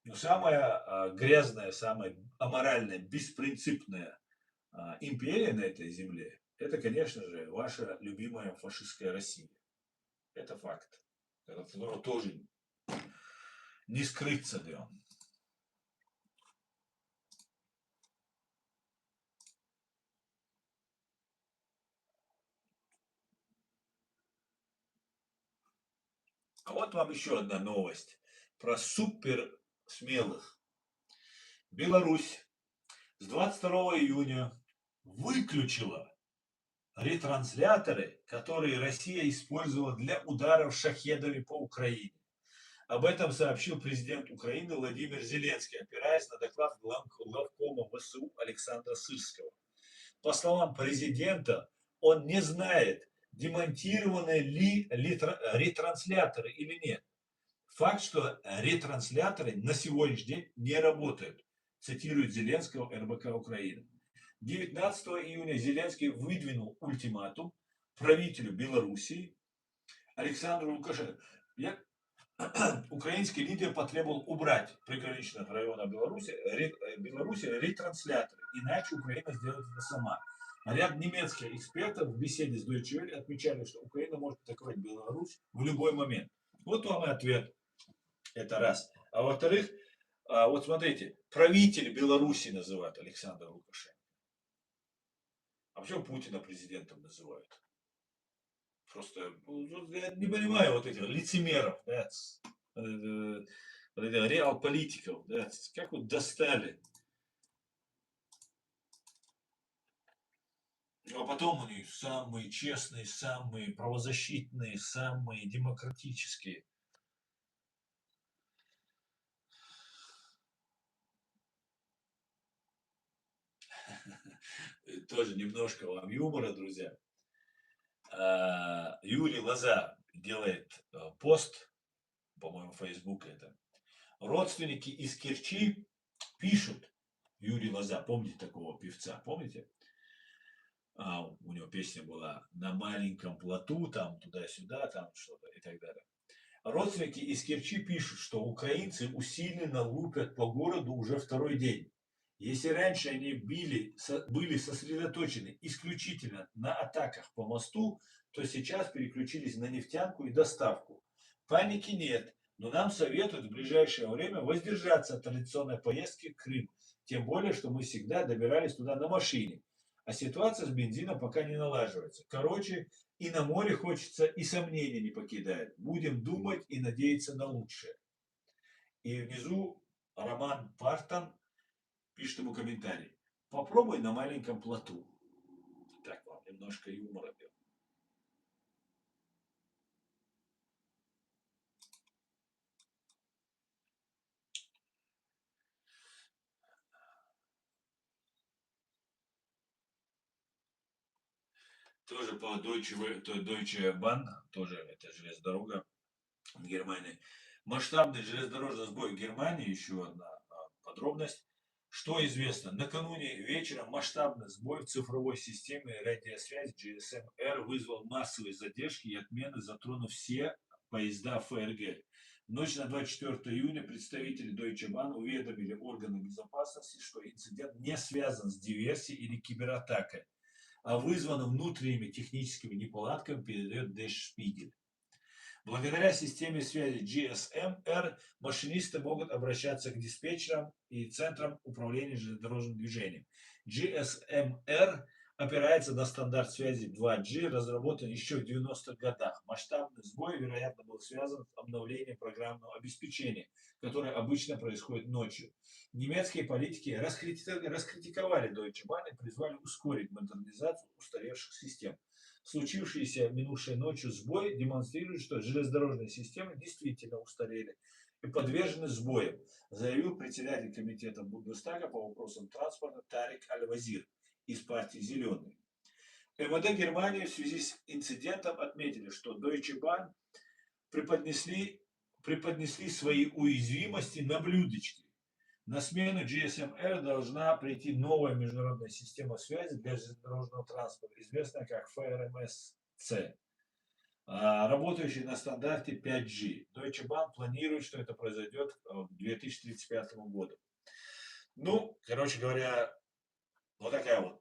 Но самая грязная, самая аморальная, беспринципная империя на этой земле, это, конечно же, ваша любимая фашистская Россия. Это факт, от которого тоже не скрыться, да. А вот вам еще одна новость про супер смелых. Беларусь с 22 июня выключила ретрансляторы, которые Россия использовала для ударов шахедами по Украине. Об этом сообщил президент Украины Владимир Зеленский, опираясь на доклад главкома ВСУ Александра Сырского. По словам президента, он не знает, демонтированы ли ретрансляторы или нет. Факт, что ретрансляторы на сегодняшний день не работают, цитирует Зеленского РБК Украины. 19 июня Зеленский выдвинул ультиматум правителю Белоруссии Александру Лукашенко. Украинский лидер потребовал убрать в приграничных районах Беларуси ретрансляторы, иначе Украина сделает это сама. Ряд немецких экспертов в беседе с Deutsche Welle отмечали, что Украина может атаковать Беларусь в любой момент. Вот вам и ответ. Это раз. А во-вторых, вот смотрите, правитель Беларуси называют Александр Лукашенко. А почему Путина президентом называют? Просто я не понимаю вот этих лицемеров, да, вот этих реал-политиков, да, как вот достали. А потом они самые честные, самые правозащитные, самые демократические. Тоже немножко вам юмора, друзья. Юрий Лоза делает пост, по-моему, в Facebook это. Родственники из Керчи пишут, Юрий Лоза, помните такого певца, помните? У него песня была «На маленьком плоту», там туда-сюда, там что-то и так далее. Родственники из Керчи пишут, что украинцы усиленно лупят по городу уже второй день. Если раньше они были сосредоточены исключительно на атаках по мосту, то сейчас переключились на нефтянку и доставку. Паники нет, но нам советуют в ближайшее время воздержаться от традиционной поездки в Крым. Тем более, что мы всегда добирались туда на машине. А ситуация с бензином пока не налаживается. Короче, и на море хочется, и сомнения не покидает. Будем думать и надеяться на лучшее. И внизу Роман Партон пишет ему комментарий. Попробуй на маленьком плоту. Так вам немножко юмора. Тоже по Deutsche Bahn, тоже это железная дорога в Германии. Масштабный железнодорожный сбой в Германии, еще одна подробность. Что известно? Накануне вечером масштабный сбой в цифровой системе радиосвязи GSM-R вызвал массовые задержки и отмены, затронув все поезда ФРГ. В ночь на 24 июня представители Deutsche Bahn уведомили органы безопасности, что инцидент не связан с диверсией или кибератакой, а вызван внутренними техническими неполадками, передает Der Spiegel. Благодаря системе связи GSM-R машинисты могут обращаться к диспетчерам и центрам управления железнодорожным движением. GSM-R опирается на стандарт связи 2G, разработанный еще в 90-х годах. Масштабный сбой, вероятно, был связан с обновлением программного обеспечения, которое обычно происходит ночью. Немецкие политики раскритиковали Deutsche Bahn и призвали ускорить модернизацию устаревших систем. Случившийся минувшей ночью сбой демонстрирует, что железнодорожные системы действительно устарели и подвержены сбоям, заявил председатель комитета Бундестага по вопросам транспорта Тарик Аль-Вазир из партии «Зеленые». МВД Германии в связи с инцидентом отметили, что Deutsche Bahn преподнесли свои уязвимости на блюдечке. На смену GSM-R должна прийти новая международная система связи для железнодорожного транспорта, известная как FRMS-C, работающая на стандарте 5G. Deutsche Bahn планирует, что это произойдет к 2035 году. Ну, короче говоря, вот такая вот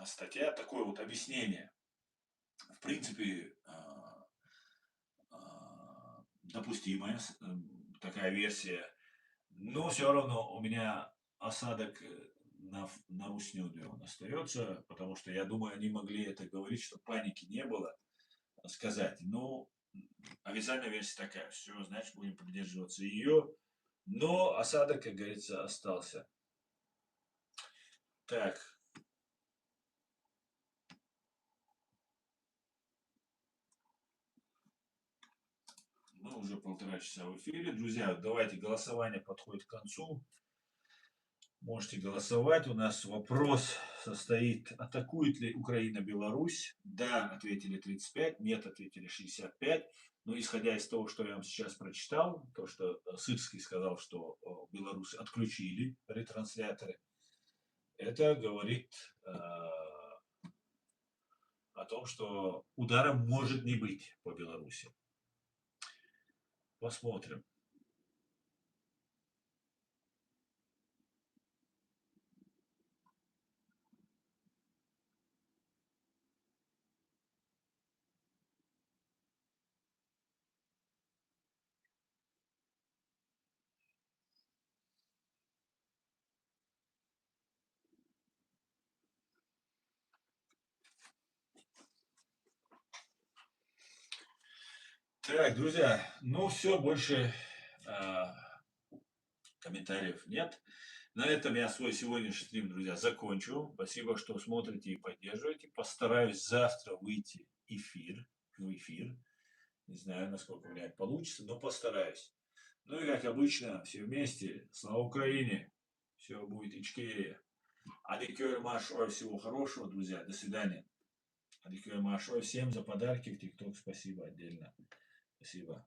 статья, такое вот объяснение. В принципе, допустимая такая версия. Но все равно у меня осадок на Руснюде он остается, потому что я думаю, они могли это говорить, что паники не было, сказать. Но официальная версия такая. Все, значит, будем придерживаться ее. Но осадок, как говорится, остался. Так, мы уже 1,5 часа в эфире. Друзья, давайте, голосование подходит к концу. Можете голосовать. У нас вопрос состоит: атакует ли Украина Беларусь? Да, ответили 35, нет, ответили 65. Но исходя из того, что я вам сейчас прочитал, то, что Сырский сказал, что белорусы отключили ретрансляторы, это говорит о том, что удара может не быть по Беларуси. Посмотрим. Так, друзья, ну все, больше комментариев нет. На этом я свой сегодняшний стрим, друзья, закончу. Спасибо, что смотрите и поддерживаете. Постараюсь завтра выйти в эфир. Не знаю, насколько у меня это получится, но постараюсь. Ну и как обычно, все вместе. Слава Украине! Все будет Ичкерия. Адикер Машой, всего хорошего, друзья. До свидания. Адикер Машой, всем за подарки в ТикТок спасибо отдельно. Спасибо.